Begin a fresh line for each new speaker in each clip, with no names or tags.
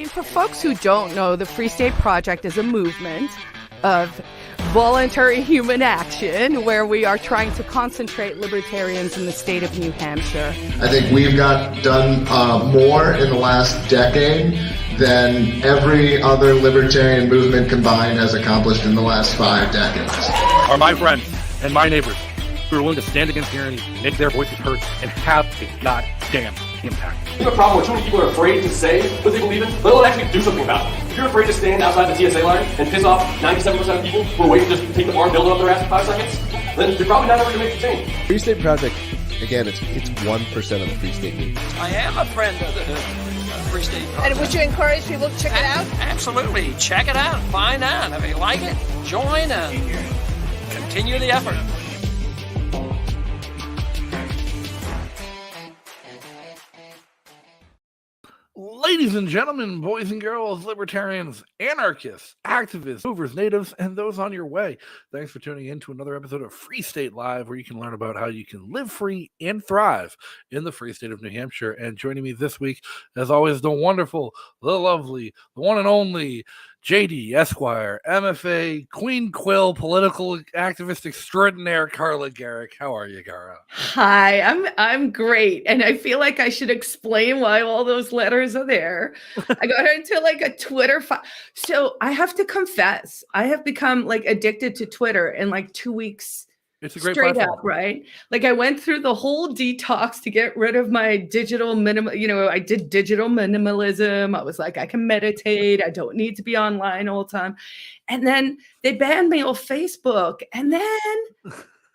For folks who don't know, the Free State Project is a movement of voluntary human action where we are trying to concentrate libertarians in the state of New Hampshire.
I think we've done more in the last decade than every other libertarian movement combined has accomplished in the last 5 decades.
Are my friends and my neighbors who are willing to stand against tyranny, make their voices heard, and have a goddamn impact.
I have a problem where too many people are afraid to say what they believe in, let alone actually do something about it. If you're afraid to stand outside the TSA line and piss off 97% of people who are waiting to just take the arm builder up their ass in 5 seconds, then you're probably not ever going to make the change.
Free State Project, again, it's 1% of the Free State movement.
I am a friend of the Free State Project.
And would you encourage people to check it out?
Absolutely. Check it out. Find out. If you like it, join and continue the effort.
Ladies and gentlemen, boys and girls, libertarians, anarchists, activists, movers, natives, and those on your way. Thanks for tuning in to another episode of Free State Live, where you can learn about how you can live free and thrive in the free state of New Hampshire. And joining me this week, as always, the wonderful, the lovely, the one and only JD Esquire, MFA, Queen Quill, political activist extraordinaire, Carla Garrick. How are you, Carla?
Hi, I'm great, and I feel like I should explain why all those letters are there. I got into like a Twitter so I have to confess, I have become like addicted to Twitter in like 2 weeks.
It's a great
straight
platform.
up, right? Like I went through the whole detox to get rid of my digital I did digital minimalism. I was like, I can meditate. I don't need to be online all the time. And then they banned me off Facebook. And then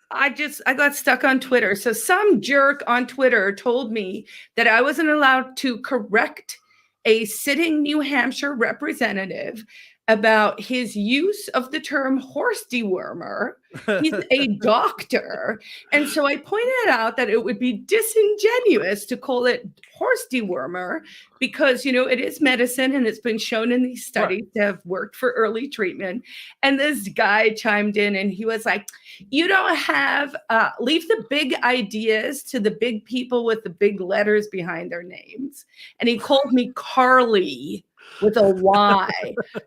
I got stuck on Twitter. So some jerk on Twitter told me that I wasn't allowed to correct a sitting New Hampshire representative about his use of the term horse dewormer. He's a doctor. And so I pointed out that it would be disingenuous to call it horse dewormer because, it is medicine and it's been shown in these studies to have worked for early treatment. And this guy chimed in and he was like, you don't have, leave the big ideas to the big people with the big letters behind their names. And he called me Carly with a Y.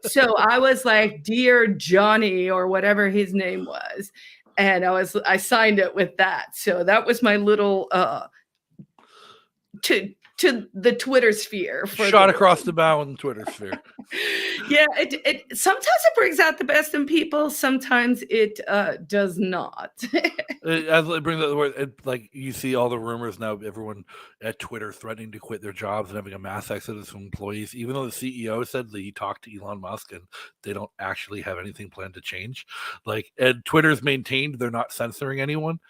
So I was like, Dear Johnny, or whatever his name was. And I signed it with that. So that was my little to the Twitter sphere.
Shot across the bow in the Twitter sphere.
Yeah, it sometimes it brings out the best in people. Sometimes it does not.
It brings out the word. Like you see all the rumors now, everyone at Twitter threatening to quit their jobs and having a mass exodus from employees, even though the CEO said that he talked to Elon Musk and they don't actually have anything planned to change. And Twitter's maintained they're not censoring anyone.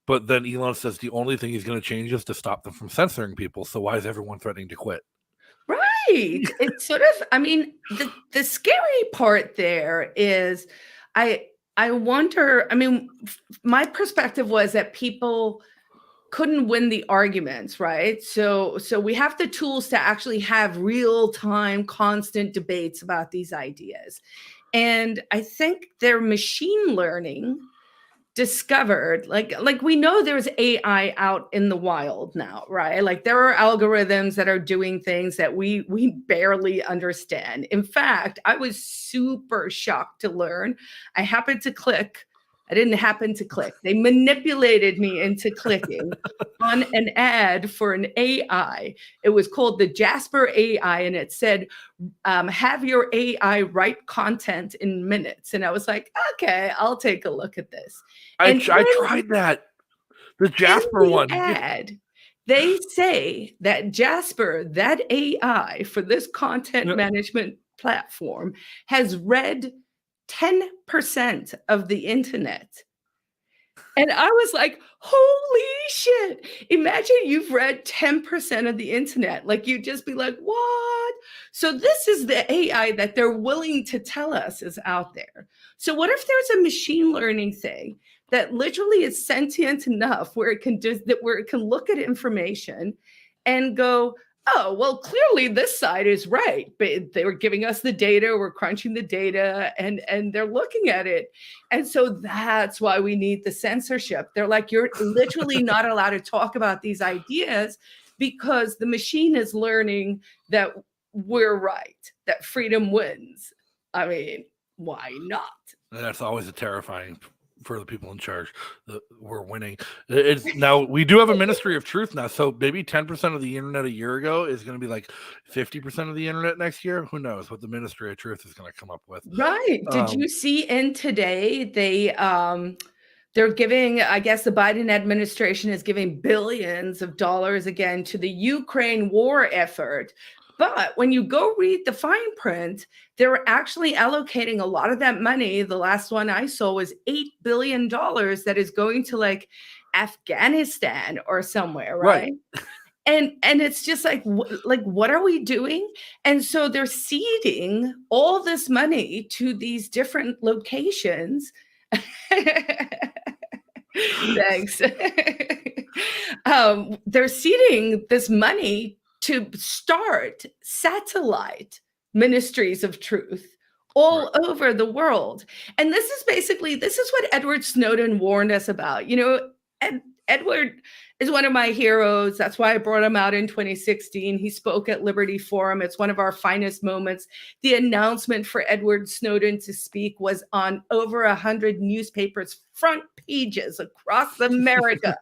But then Elon says the only thing he's going to change is to stop them from censoring people. So why is everyone threatening to quit?
Right. It's sort of, the scary part there is I wonder, my perspective was that people couldn't win the arguments, right? So we have the tools to actually have real-time, constant debates about these ideas. And I think they're machine learning discovered, like we know there's AI out in the wild now, right? Like there are algorithms that are doing things that we barely understand. In fact, I was super shocked to learn. I didn't happen to click. They manipulated me into clicking on an ad for an AI. It was called the Jasper AI, and it said, have your AI write content in minutes. And I was like, okay, I'll take a look at this.
I tried that. The Jasper one.
Ad, they say that Jasper, that AI for this content management platform, has read 10% of the internet. And I was like, holy shit. Imagine you've read 10% of the internet. Like you'd just be like, what? So this is the AI that they're willing to tell us is out there. So what if there's a machine learning thing that literally is sentient enough where it can look at information and go, oh, well, clearly this side is right. But they were giving us the data, we're crunching the data, and they're looking at it. And so that's why we need the censorship. They're like, you're literally not allowed to talk about these ideas because the machine is learning that we're right, that freedom wins. I mean, why not?
And that's always a terrifying for the people in charge that we're winning. It's now we do have a ministry of truth now, so maybe 10% of the internet a year ago is going to be like 50% of the internet next year. Who knows what the ministry of truth is going to come up with?
Right. Did you see in today they're giving, I guess the Biden administration is giving billions of dollars again to the Ukraine war effort. But when you go read the fine print, they're actually allocating a lot of that money. The last one I saw was $8 billion that is going to like Afghanistan or somewhere, right? And it's just like what are we doing? And so they're seeding all this money to these different locations. Thanks. They're seeding this money to start satellite ministries of truth all over the world. And this is what Edward Snowden warned us about. You know, Edward is one of my heroes. That's why I brought him out in 2016. He spoke at Liberty Forum. It's one of our finest moments. The announcement for Edward Snowden to speak was on over 100 newspapers' front pages across America.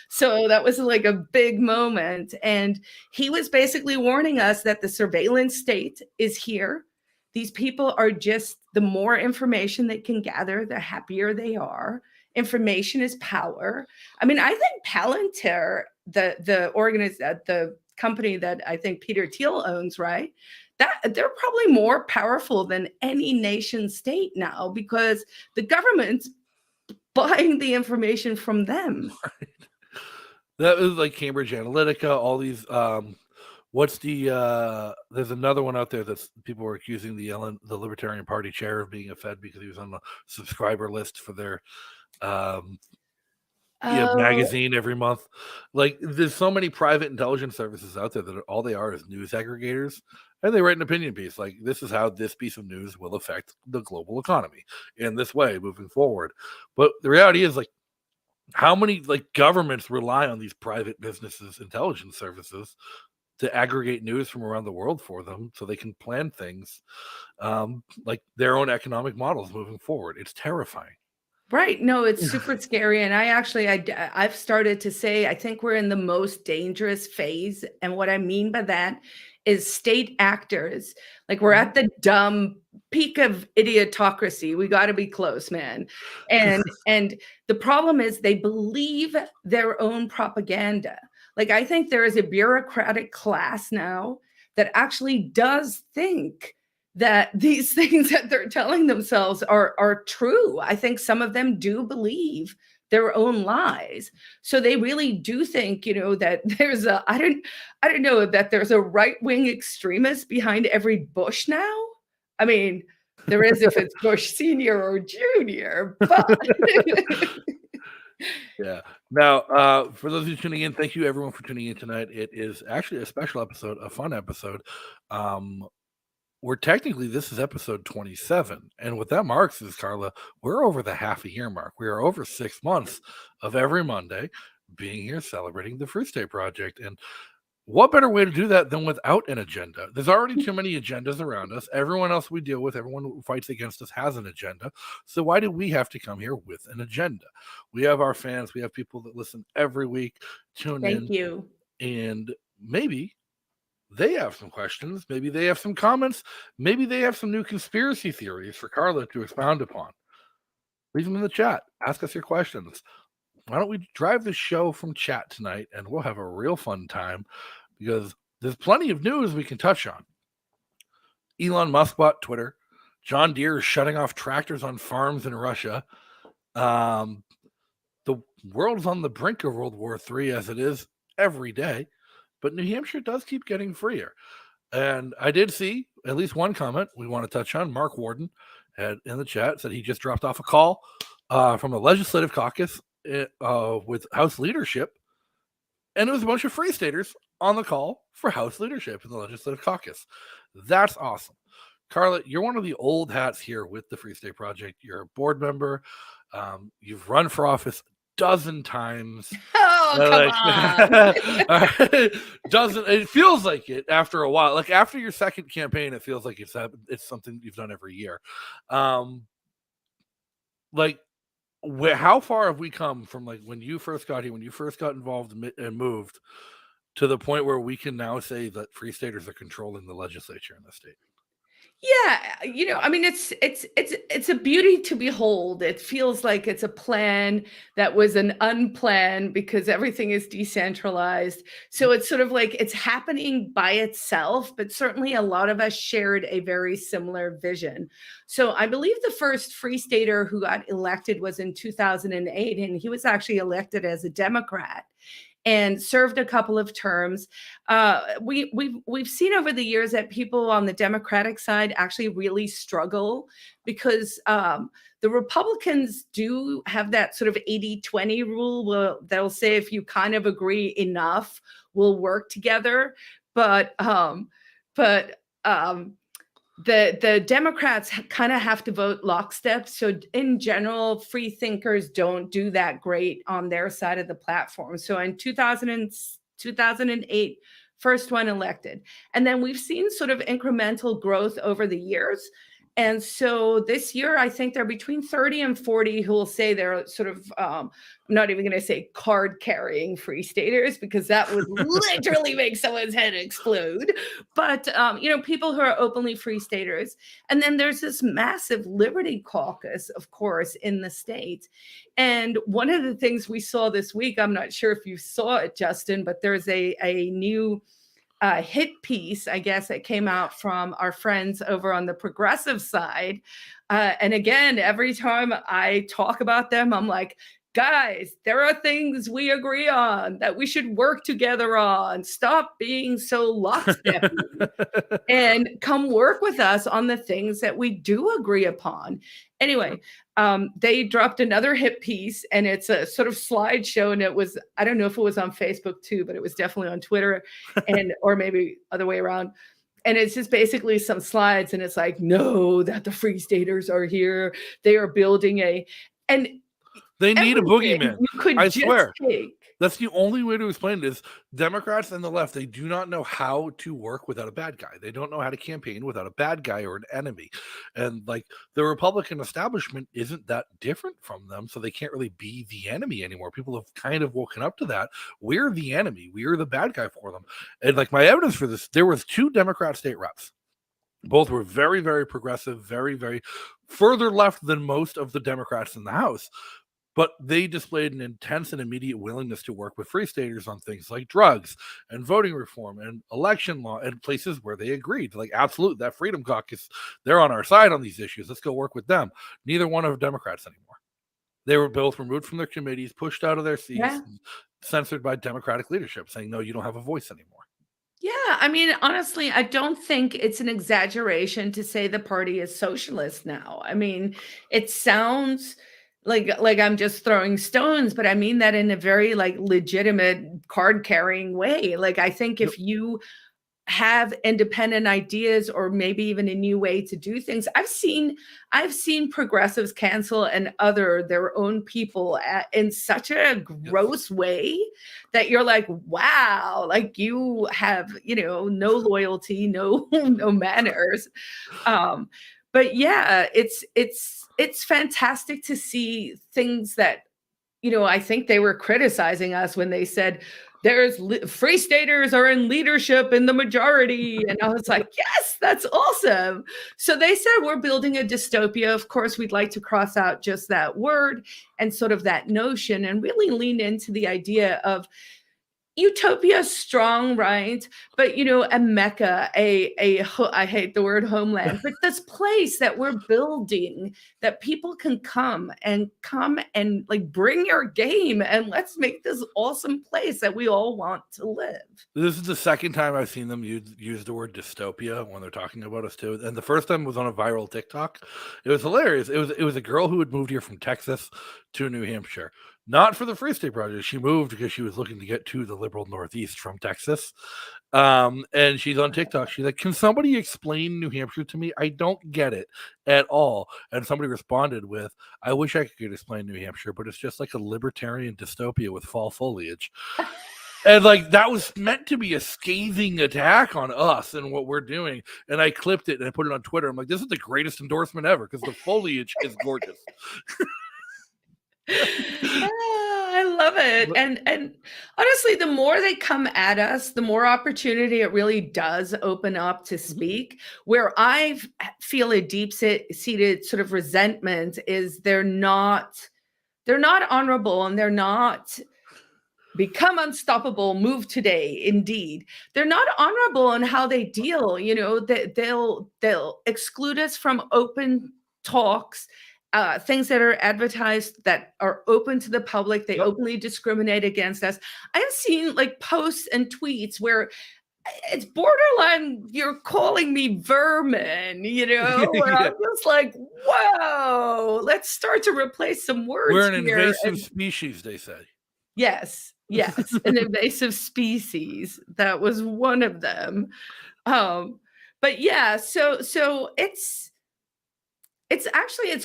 So that was like a big moment. And he was basically warning us that the surveillance state is here. These people are just, the more information they can gather, the happier they are. Information is power. I mean, I think Palantir, the company that I think Peter Thiel owns, right? That they're probably more powerful than any nation state now because the government's buying the information from them.
Right. That was like Cambridge Analytica, all these there's another one out there that people were accusing the Libertarian Party chair of being a Fed because he was on the subscriber list for their magazine every month. Like there's so many private intelligence services out there that all they are is news aggregators, and they write an opinion piece like this is how this piece of news will affect the global economy in this way moving forward. But the reality is like how many like governments rely on these private businesses intelligence services to aggregate news from around the world for them so they can plan things like their own economic models moving forward. It's terrifying.
Right. No, it's super scary. And I've started to say, I think we're in the most dangerous phase. And what I mean by that is state actors. Like we're at the dumb peak of idiotocracy. We got to be close, man. And the problem is they believe their own propaganda. Like I think there is a bureaucratic class now that actually does think that these things that they're telling themselves are true. I think some of them do believe their own lies. So they really do think, you know, that there's I don't know that there's a right-wing extremist behind every Bush now. I mean, there is if it's Bush Senior or Junior, but
yeah. Now, for those of you tuning in, thank you everyone for tuning in tonight. It is actually a special episode, a fun episode. This is episode 27. And what that marks is, Carla, we're over the half a year mark. We are over 6 months of every Monday being here celebrating the Freestyle Project. And what better way to do that than without an agenda? There's already too many agendas around us. Everyone else we deal with, everyone who fights against us has an agenda. So why do we have to come here with an agenda? We have our fans. We have people that listen every week, tune in.
Thank you.
And maybe they have some questions. Maybe they have some comments. Maybe they have some new conspiracy theories for Carla to expound upon. Leave them in the chat. Ask us your questions. Why don't we drive the show from chat tonight and we'll have a real fun time because there's plenty of news we can touch on. Elon Musk bought Twitter. John Deere is shutting off tractors on farms in Russia. The world's on the brink of World War III as it is every day. But New Hampshire does keep getting freer. And I did see at least one comment we want to touch on. Mark Warden had in the chat said he just dropped off a call from the legislative caucus with House leadership. And it was a bunch of Free Staters on the call for House leadership in the legislative caucus. That's awesome. Carla, you're one of the old hats here with the Freestyle Project. You're a board member. You've run for office dozen times.
Oh, come on.
Doesn't it feels like it after a while? Like after your second campaign, it feels like it's something you've done every year. Like how far have we come from like when you first got here, when you first got involved and moved to the point where we can now say that Free Staters are controlling the legislature in the state?
Yeah, I mean, it's a beauty to behold. It feels like it's a plan that was an unplanned because everything is decentralized. So it's sort of like it's happening by itself, but certainly a lot of us shared a very similar vision. So I believe the first Free Stater who got elected was in 2008, and he was actually elected as a Democrat and served a couple of terms. We've seen over the years that people on the Democratic side actually really struggle because the Republicans do have that sort of 80-20 rule where they'll say if you kind of agree enough, we'll work together. But the Democrats kind of have to vote lockstep. So in general, free thinkers don't do that great on their side of the platform. So in 2008, first one elected. And then we've seen sort of incremental growth over the years. And so this year, I think they're between 30 and 40 who will say they're sort of, I'm not even going to say card carrying Free Staters because that would literally make someone's head explode. But, people who are openly Free Staters. And then there's this massive Liberty Caucus, of course, in the state. And one of the things we saw this week, I'm not sure if you saw it, Justin, but there's a new hit piece, I guess, that came out from our friends over on the progressive side. And again, every time I talk about them, I'm like, guys, there are things we agree on that we should work together on. Stop being so lockstep and come work with us on the things that we do agree upon. Anyway, they dropped another hit piece and it's a sort of slideshow, and it was, I don't know if it was on Facebook too, but it was definitely on Twitter or maybe other way around. And it's just basically some slides and it's like, know that the Free Staters are here. They are building and
they need a boogeyman.
You could
I
just
swear.
take.
That's the only way to explain it is Democrats and the left, they do not know how to work without a bad guy. They don't know how to campaign without a bad guy or an enemy. And like the Republican establishment isn't that different from them, so they can't really be the enemy anymore. People have kind of woken up to that. We're the enemy. We're the bad guy for them. And like my evidence for this, there was 2 Democrat state reps. Both were very, very progressive, very, very further left than most of the Democrats in the House. But they displayed an intense and immediate willingness to work with Free Staters on things like drugs and voting reform and election law and places where they agreed. Like, absolutely, that Freedom Caucus, they're on our side on these issues. Let's go work with them. Neither one are Democrats anymore. They were both removed from their committees, pushed out of their seats, censored by Democratic leadership, saying, no, you don't have a voice anymore.
Yeah, I mean, honestly, I don't think it's an exaggeration to say the party is socialist now. I mean, it sounds like I'm just throwing stones, but I mean that in a very like legitimate card carrying way. Like I think if you have independent ideas or maybe even a new way to do things, I've seen progressives cancel and other their own people in such a gross way that you're like, wow, like you have, no loyalty, no manners. But yeah, it's fantastic to see things that, I think they were criticizing us when they said there's Free Staters are in leadership in the majority. And I was like, yes, that's awesome. So they said we're building a dystopia. Of course, we'd like to cross out just that word and sort of that notion and really lean into the idea of utopia strong, right? But a Mecca, I hate the word homeland, but this place that we're building that people can come and like bring your game and let's make this awesome place that we all want to live.
This is the second time I've seen them use the word dystopia when they're talking about us too. And the first time was on a viral TikTok. It was hilarious. It was a girl who had moved here from Texas to New Hampshire. not for the Free State Project. She moved because she was looking to get to the liberal Northeast from Texas. And she's on TikTok. She's like, can somebody explain New Hampshire to me? I don't get it at all. And somebody responded with, I wish I could explain New Hampshire, but it's just like a libertarian dystopia with fall foliage. And like that was meant to be a scathing attack on us and what we're doing. And I clipped it and I put it on Twitter. I'm like, this is the greatest endorsement ever because the foliage is gorgeous.
I love it. And honestly, the more they come at us, the more opportunity it really does open up to speak. Where I feel a deep-seated sort of resentment is they're not honorable, and they're not become unstoppable, move today. Indeed, they're not honorable in how they deal. They'll exclude us from open talks, things that are advertised that are open to the public. They openly discriminate against us. I've seen like posts and tweets where it's borderline, you're calling me vermin, where I'm just like, whoa, let's start to replace some words.
We're an invasive species, they say.
Yes, an invasive species. That was one of them. But yeah, so it's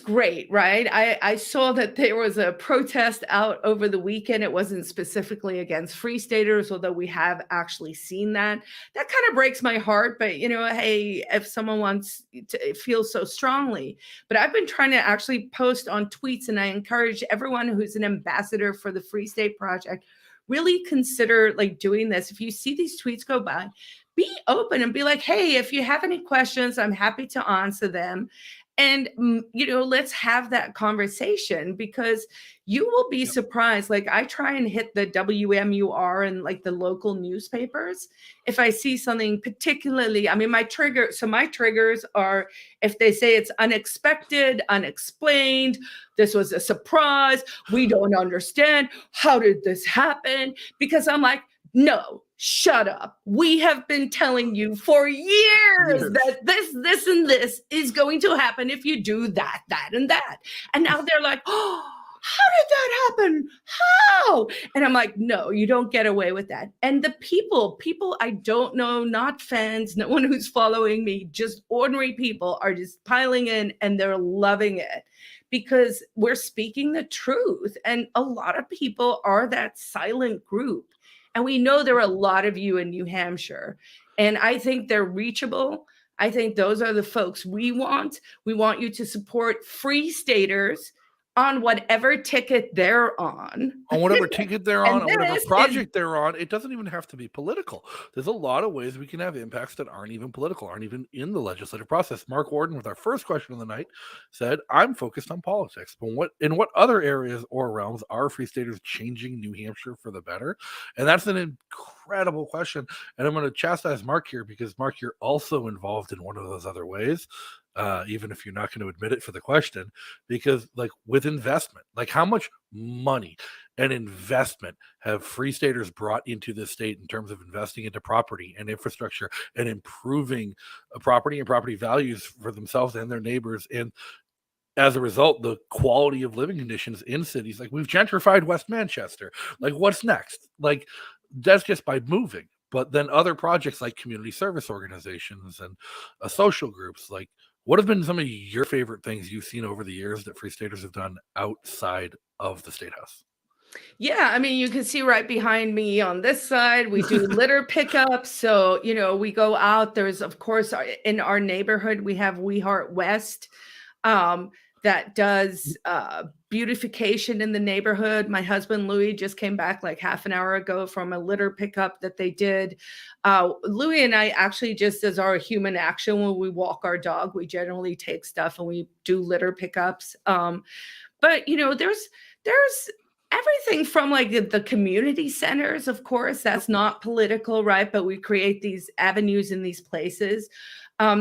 great, right? I saw that there was a protest out over the weekend. It wasn't specifically against Free Staters, although we have actually seen that. That kind of breaks my heart, but hey, if someone wants to feel so strongly. But I've been trying to actually post on tweets, and I encourage everyone who's an ambassador for the Free State Project, really consider like doing this. If you see these tweets go by, be open and be like, hey, if you have any questions, I'm happy to answer them. And, let's have that conversation, because you will be surprised. Like I try and hit the WMUR and like the local newspapers. If I see something particularly, my triggers are if they say it's unexpected, unexplained, this was a surprise, we don't understand, how did this happen? Because I'm like, no, shut up. We have been telling you for years that this, and this is going to happen if you do that, and that. And now they're like, oh, how did that happen? How? And I'm like, no, you don't get away with that. And the people I don't know, not fans, no one who's following me, just ordinary people are just piling in, and they're loving it because we're speaking the truth. And a lot of people are that silent group. And we know there are a lot of you in New Hampshire, and I think they're reachable. I think those are the folks we want. We want you to support Free Staters on whatever ticket they're on.
On whatever ticket they're on, whatever project they're on. It doesn't even have to be political. There's a lot of ways we can have impacts that aren't even political, aren't even in the legislative process. Mark Warden, with our first question of the night, said, I'm focused on politics. But in what other areas or realms are Free Staters changing New Hampshire for the better? And that's an incredible question. And I'm going to chastise Mark here because, Mark, you're also involved in one of those other ways. Even if you're not going to admit it for the question, because like with investment, like how much money and investment have Free Staters brought into this state in terms of investing into property and infrastructure and improving property and property values for themselves and their neighbors. And as a result, the quality of living conditions in cities, like we've gentrified West Manchester, like what's next? Like that's just by moving. But then other projects like community service organizations and social groups, like what have been some of your favorite things you've seen over the years that Free Staters have done outside of the State House?
Yeah, you can see right behind me on this side, we do litter pickups. So, we go out. There's, of course, in our neighborhood, we have We Heart West that does beautification in the neighborhood. My husband, Louis, just came back like half an hour ago from a litter pickup that they did. Louis and I actually, just as our human action, when we walk our dog, we generally take stuff and we do litter pickups. But, there's everything from like the community centers, of course, that's not political, right? But we create these avenues in these places.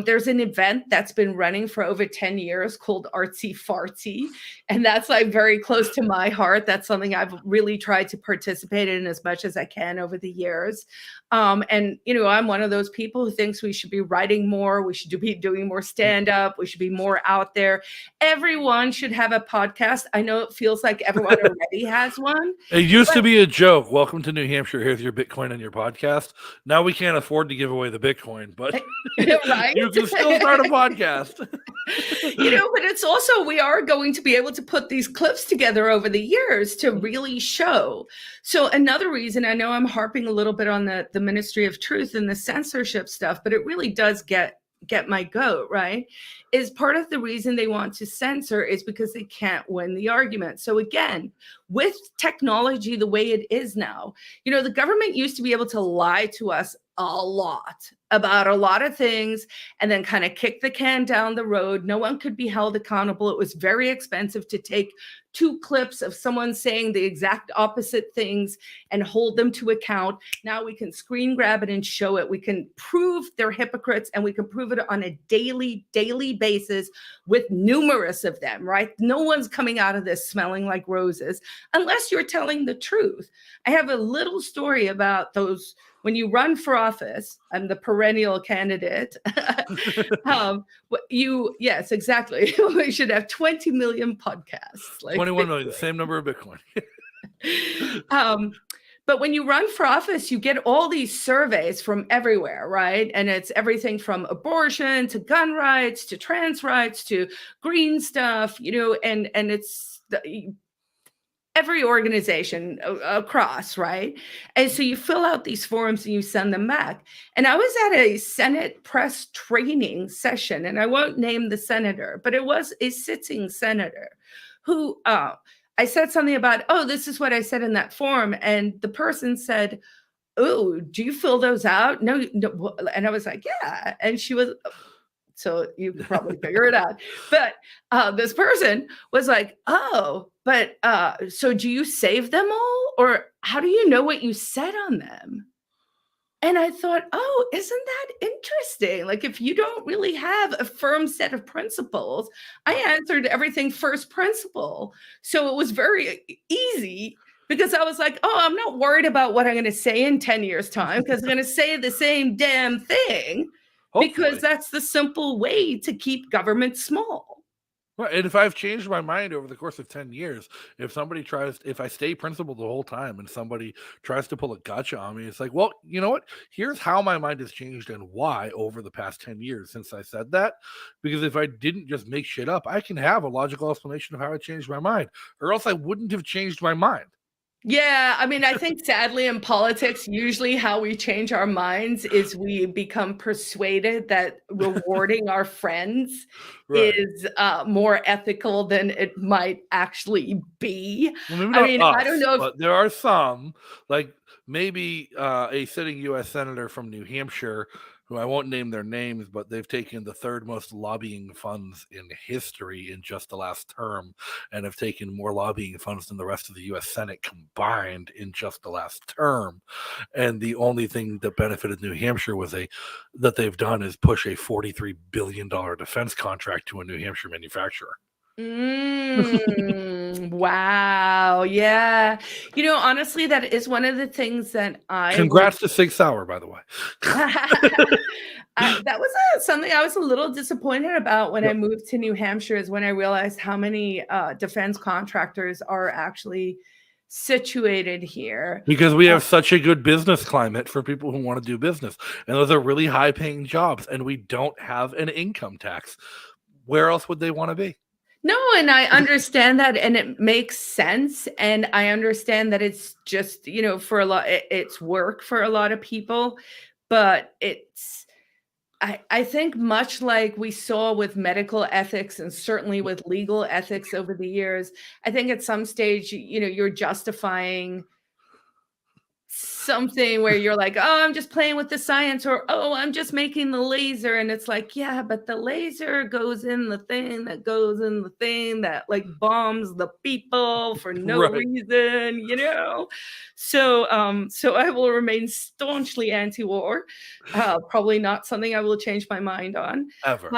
There's an event that's been running for over 10 years called Artsy Fartsy, and that's like very close to my heart. That's something I've really tried to participate in as much as I can over the years. And I'm one of those people who thinks we should be writing more, we should be doing more stand-up, we should be more out there. Everyone should have a podcast. I know it feels like everyone already has one.
It used to be a joke. Welcome to New Hampshire. Here's your Bitcoin and your podcast. Now we can't afford to give away the Bitcoin, but
right?
you can still start a podcast.
But it's also, we are going to be able to put these clips together over the years to really show. So another reason, I know I'm harping a little bit on the Ministry of Truth and the censorship stuff, but it really does get my goat, right? Is part of the reason they want to censor is because they can't win the argument. So again, with technology the way it is now, the government used to be able to lie to us a lot about a lot of things and then kind of kick the can down the road. No one could be held accountable. It was very expensive to take 2 clips of someone saying the exact opposite things and hold them to account. Now we can screen grab it and show it. We can prove they're hypocrites, and we can prove it on a daily basis with numerous of them, right? No one's coming out of this smelling like roses unless you're telling the truth. I have a little story about those. When you run for office, I'm the perennial candidate. Yes, exactly. We should have 20 million podcasts. Like
21 million, the same number of Bitcoin.
But when you run for office, you get all these surveys from everywhere, right? And it's everything from abortion to gun rights to trans rights to green stuff, and it's every organization across, right? And so you fill out these forms and you send them back. And I was at a Senate press training session, and I won't name the senator, but it was a sitting senator who I said something about, this is what I said in that form. And the person said, oh, do you fill those out? No. And I was like, yeah. And she was, so you can probably figure it out. But this person was like, but so do you save them all? Or how do you know what you said on them? And I thought, isn't that interesting? Like, if you don't really have a firm set of principles, I answered everything first principle. So it was very easy because I was like, I'm not worried about what I'm going to say in 10 years' time because I'm going to say the same damn thing. Hopefully. Because that's the simple way to keep government small.
Well, and if I've changed my mind over the course of 10 years, if I stay principled the whole time and somebody tries to pull a gotcha on me, it's like, well, you know what? Here's how my mind has changed and why over the past 10 years since I said that. Because if I didn't just make shit up, I can have a logical explanation of how I changed my mind, or else I wouldn't have changed my mind.
Yeah, I mean, I think sadly in politics, usually how we change our minds is we become persuaded that rewarding our friends is more ethical than it might actually be.
Well,
I don't know
but there are some, like maybe a sitting U.S. senator from New Hampshire, who I won't name their names, but they've taken the 3rd most lobbying funds in history in just the last term, and have taken more lobbying funds than the rest of the U.S. Senate combined in just the last term. And the only thing that benefited New Hampshire was that they've done is push a $43 billion defense contract to a New Hampshire manufacturer.
Wow. Yeah. Honestly, that is one of the things that
Congrats to Sig Sauer, by the way.
That was something I was a little disappointed about when I moved to New Hampshire, is when I realized how many defense contractors are actually situated here.
Because we have such a good business climate for people who want to do business. And those are really high paying jobs. And we don't have an income tax. Where else would they want to be?
No, and I understand that, and it makes sense. And I understand that it's just, for a lot, it's work for a lot of people, but I think much like we saw with medical ethics and certainly with legal ethics over the years, I think at some stage, you're justifying something where you're like, oh, I'm just playing with the science, or oh, I'm just making the laser. And it's like, yeah, but the laser goes in the thing that goes in the thing that like bombs the people for no
Right.
reason, you know? So I will remain staunchly anti-war. Probably not something I will change my mind on.
Ever.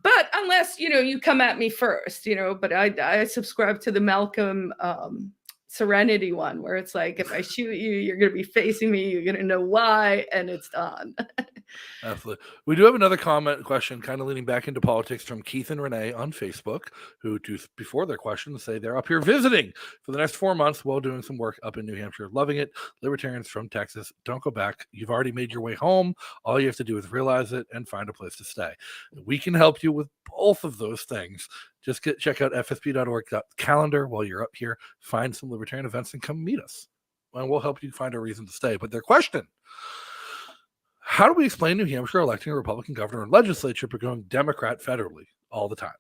But unless, you come at me first, but I subscribe to the Malcolm Serenity one, where it's like, if I shoot you, you're going to be facing me, you're going to know why, and it's done.
Absolutely. We do have another question, kind of leaning back into politics, from Keith and Renee on Facebook, who, before their questions, say they're up here visiting for the next 4 months while doing some work up in New Hampshire. Loving it. Libertarians from Texas, don't go back. You've already made your way home. All you have to do is realize it and find a place to stay. We can help you with both of those things. Just check out fsp.org calendar while you're up here. Find some libertarian events and come meet us. And we'll help you find a reason to stay. But their question: how do we explain New Hampshire electing a Republican governor and legislature but going Democrat federally all the time?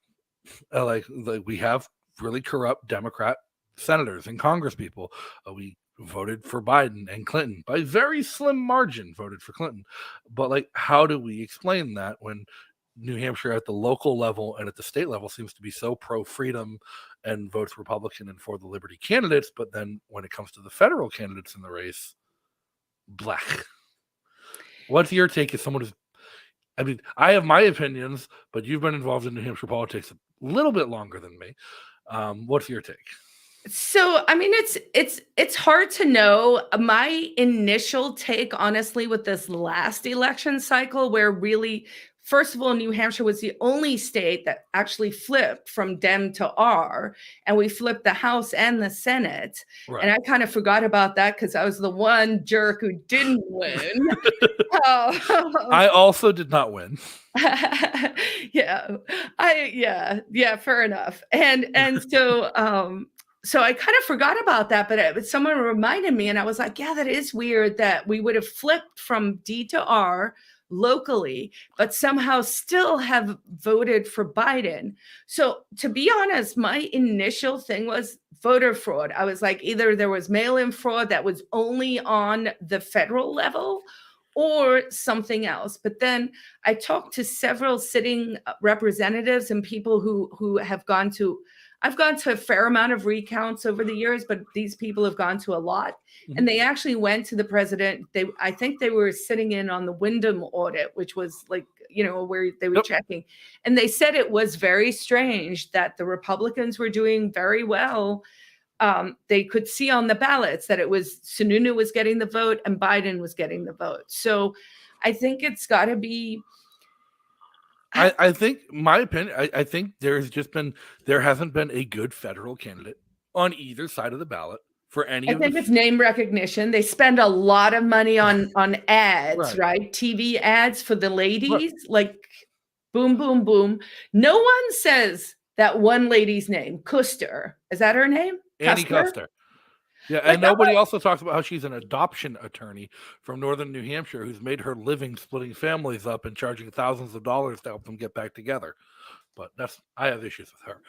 Like we have really corrupt Democrat senators and Congress people. We voted for Biden and Clinton by very slim margin. Voted for Clinton, but like, how do we explain that when New Hampshire at the local level and at the state level seems to be so pro-freedom and votes Republican and for the Liberty candidates, but then when it comes to the federal candidates in the race, black? What's your take as someone who's, I mean, I have my opinions, but you've been involved in New Hampshire politics a little bit longer than me. What's your take?
So, I mean, it's hard to know. My initial take, honestly, with this last election cycle, where really, first of all, New Hampshire was the only state that actually flipped from Dem to R, and we flipped the House and the Senate.
Right.
And I kind of forgot about that because I was the one jerk who didn't win.
I also did not win.
Yeah, fair enough. And so I kind of forgot about that, but someone reminded me, and I was like, yeah, that is weird that we would have flipped from D to R locally, but somehow still have voted for Biden. So to be honest, my initial thing was voter fraud. I was like, either there was mail-in fraud that was only on the federal level or something else. But then I talked to several sitting representatives and people who have gone to, I've gone to a fair amount of recounts over the years, but these people have gone to a lot. And they actually went to the president. I think they were sitting in on the Wyndham audit, which was like, where they were checking. And they said it was very strange that the Republicans were doing very well. They could see on the ballots that it was Sununu was getting the vote and Biden was getting the vote. So I think it's got to be.
I think, my opinion, I think there hasn't been a good federal candidate on either side of the ballot for any.
I think it's name recognition. They spend a lot of money on ads, right? TV ads for the ladies, like boom, boom, boom. No one says that one lady's name, Kuster. Is that her name?
Annie Kuster. Yeah, and nobody also talks about how she's an adoption attorney from northern New Hampshire who's made her living splitting families up and charging thousands of dollars to help them get back together. But I have issues with her.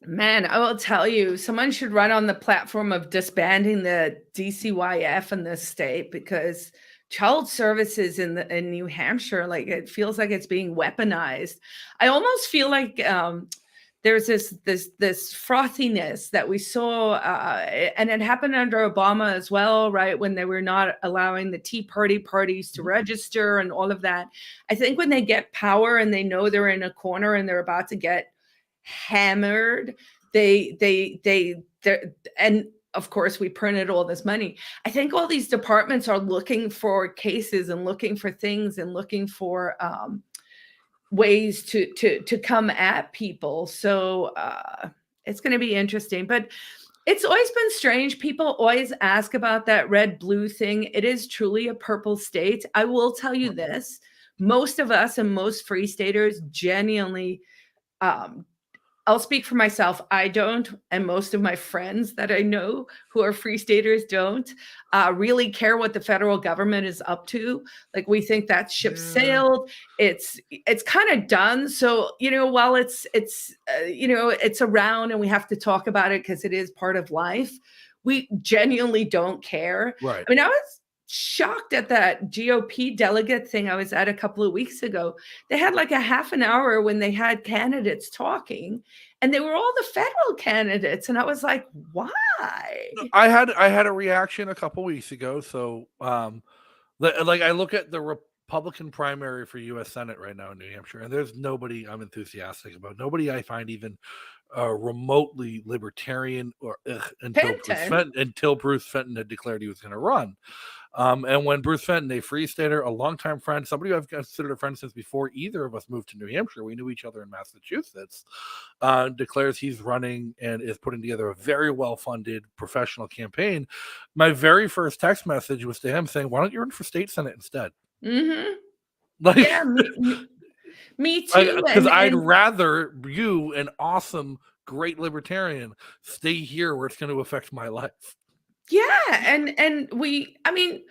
Man,
I will tell you, someone should run on the platform of disbanding the DCYF in this state, because child services in New Hampshire, like, it feels like it's being weaponized. I almost feel like there's this frothiness that we saw, and it happened under Obama as well, right? When they were not allowing the Tea Party parties to register and all of that. I think when they get power and they know they're in a corner and they're about to get hammered, and of course we printed all this money. I think all these departments are looking for cases and looking for things and looking for ways to come at people. So it's going to be interesting, but it's always been strange. People always ask about that red blue thing. It is truly a purple state. I will tell you this: most of us and most free staters genuinely, I'll speak for myself. I don't, and most of my friends that I know who are free staters don't really care what the federal government is up to. Like, we think that ship sailed. It's kind of done. So, while it's around and we have to talk about it because it is part of life, we genuinely don't care.
Right.
I mean, I was shocked at that GOP delegate thing I was at a couple of weeks ago. They had like a half an hour when they had candidates talking, and they were all the federal candidates. And I was like, why?
I had a reaction a couple weeks ago. So like I look at the Republican primary for U.S. Senate right now in New Hampshire, and there's nobody I'm enthusiastic about. Nobody I find even remotely libertarian or until Bruce Fenton had declared he was going to run. And when Bruce Fenton, a Free Stater, a longtime friend, somebody who I've considered a friend since before either of us moved to New Hampshire, we knew each other in Massachusetts, declares he's running and is putting together a very well-funded professional campaign. My very first text message was to him saying, "Why don't you run for state senate instead?"
Mm-hmm.
Like,
yeah, me too.
Because I'd rather you, an awesome, great libertarian, stay here where it's going to affect my life.
Yeah, and I mean,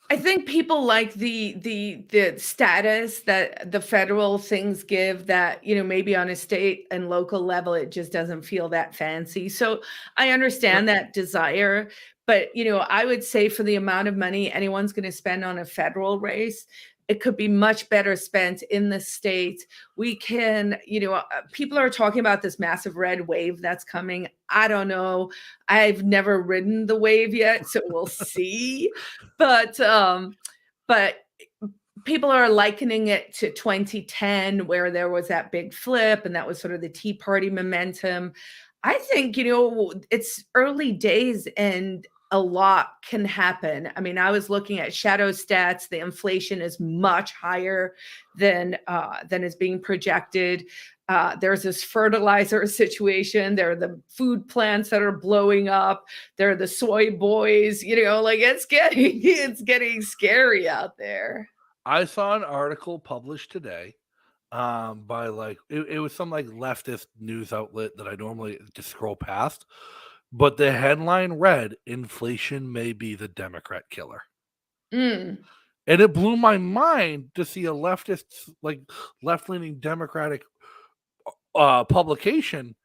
I think people like the status that the federal things give that, maybe on a state and local level, it just doesn't feel that fancy. So I understand that desire, but, I would say for the amount of money anyone's going to spend on a federal race, it could be much better spent in the states. We can, people are talking about this massive red wave that's coming. I don't know. I've never ridden the wave yet, so we'll see. But people are likening it to 2010, where there was that big flip, and that was sort of the Tea Party momentum. I think, it's early days and a lot can happen. I mean, I was looking at shadow stats. The inflation is much higher than is being projected. There's this fertilizer situation. There are the food plants that are blowing up. There are the soy boys. It's getting scary out there.
I saw an article published today by it was some leftist news outlet that I normally just scroll past. But the headline read, "Inflation may be the Democrat killer."
Mm.
And it blew my mind to see a leftist, left-leaning Democratic publication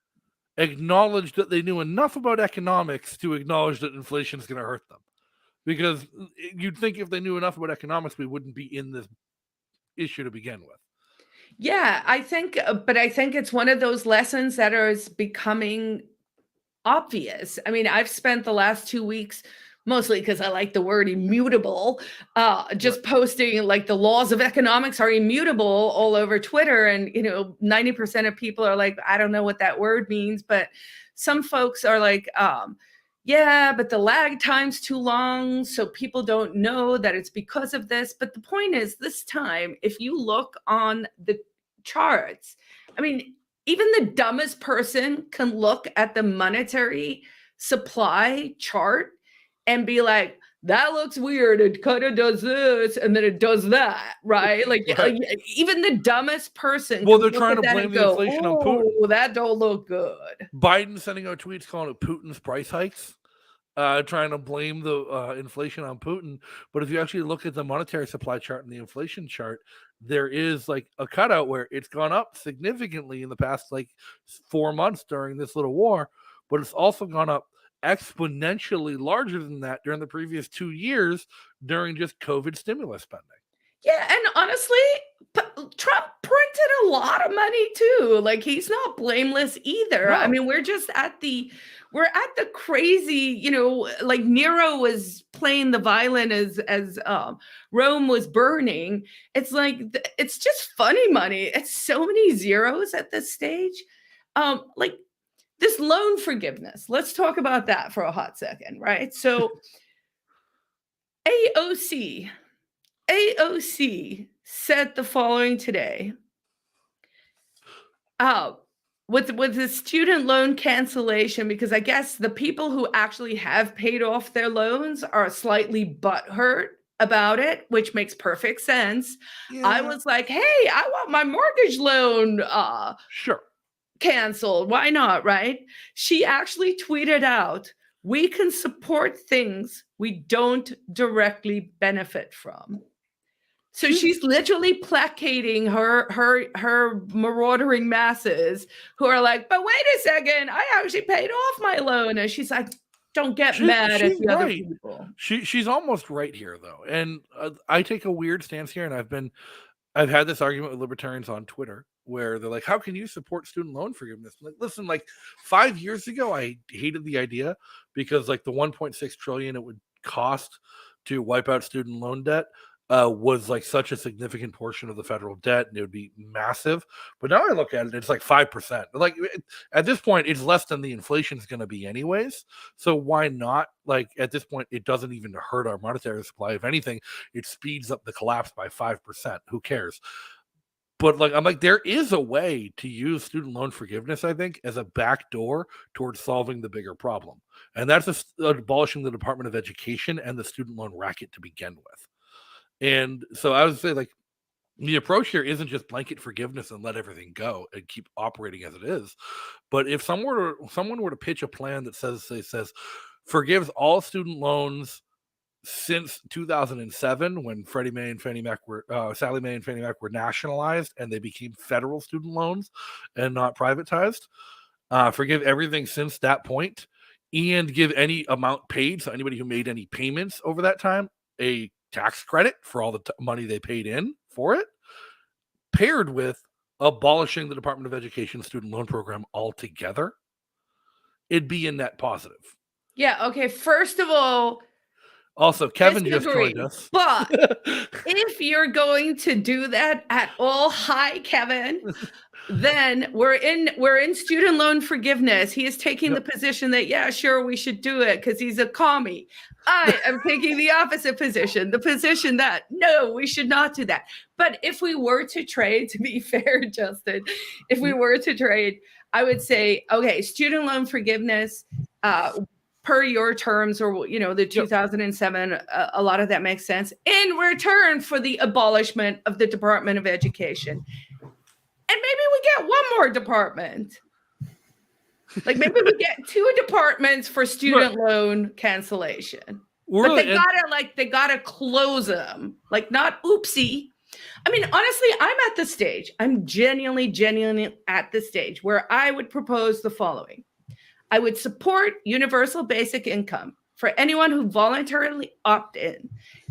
acknowledge that they knew enough about economics to acknowledge that inflation is going to hurt them. Because you'd think if they knew enough about economics, we wouldn't be in this issue to begin with.
Yeah, I think it's one of those lessons that is becoming obvious. I mean, I've spent the last 2 weeks, mostly because I like the word immutable, just posting the laws of economics are immutable all over Twitter. And, 90% of people are like, I don't know what that word means. But some folks are like, yeah, but the lag time's too long, so people don't know that it's because of this. But the point is, this time, if you look on the charts, I mean, even the dumbest person can look at the monetary supply chart and be like, that looks weird. It kind of does this, and then it does that, right? Even the dummest person.
Well, they're trying to blame the inflation on Putin.
Oh, that don't look good.
Biden sending out tweets calling it Putin's price hikes, trying to blame the inflation on Putin. But if you actually look at the monetary supply chart and the inflation chart, there is a cutout where it's gone up significantly in the past 4 months during this little war, but it's also gone up exponentially larger than that during the previous 2 years during just COVID stimulus spending.
Yeah, and honestly, Trump printed a lot of money too. He's not blameless either.
No.
I mean, we're at the crazy, Nero was playing the violin as Rome was burning. It's it's just funny money. It's so many zeros at this stage. This loan forgiveness. Let's talk about that for a hot second, right? So AOC said the following today. With the student loan cancellation, because I guess the people who actually have paid off their loans are slightly butthurt about it, which makes perfect sense. Yeah. I was like, hey, I want my mortgage loan
sure
canceled. Why not, right? She actually tweeted out, we can support things we don't directly benefit from. So she's literally placating her marauding masses who are like, but wait a second, I actually paid off my loan. And she's like, don't get mad at the other people.
She's almost right here, though. And I take a weird stance here, and I've had this argument with libertarians on Twitter where they're like, how can you support student loan forgiveness? Like, listen, like 5 years ago, I hated the idea because like the 1.6 trillion it would cost to wipe out student loan debt was like such a significant portion of the federal debt, and it would be massive. But now I look at it, it's like 5%. Like at this point, it's less than the inflation is going to be anyways. So why not? Like at this point, it doesn't even hurt our monetary supply. If anything, it speeds up the collapse by 5%. Who cares? But like I'm like, there is a way to use student loan forgiveness, I think, as a backdoor towards solving the bigger problem, and that's abolishing the Department of Education and the student loan racket to begin with. And so I would say, like, the approach here isn't just blanket forgiveness and let everything go and keep operating as it is. But if someone were to pitch a plan that says forgives all student loans since 2007, when Freddie Mae and Fannie Mac were Sallie Mae and Fannie Mac were nationalized and they became federal student loans and not privatized, forgive everything since that point and give any amount paid, so anybody who made any payments over that time, a tax credit for all the money they paid in for it, paired with abolishing the Department of Education student loan program altogether, it'd be a net positive.
Yeah, okay. First of all,
also, Kevin just joined us.
But if you're going to do that at all, hi, Kevin, then we're in student loan forgiveness. He is taking the position that, yeah, sure, we should do it because he's a commie. I am taking the opposite position, the position that, no, we should not do that. But if we were to trade, to be fair, Justin, if we were to trade, I would say, okay, student loan forgiveness, per your terms, or the 2007, a lot of that makes sense, in return for the abolishment of the Department of Education. And maybe we get one more department. Like maybe we get 2 departments for student loan cancellation. But they gotta close them. Like not oopsie. I mean, honestly, I'm at the stage. I'm genuinely at the stage where I would propose the following. I would support universal basic income for anyone who voluntarily opt in.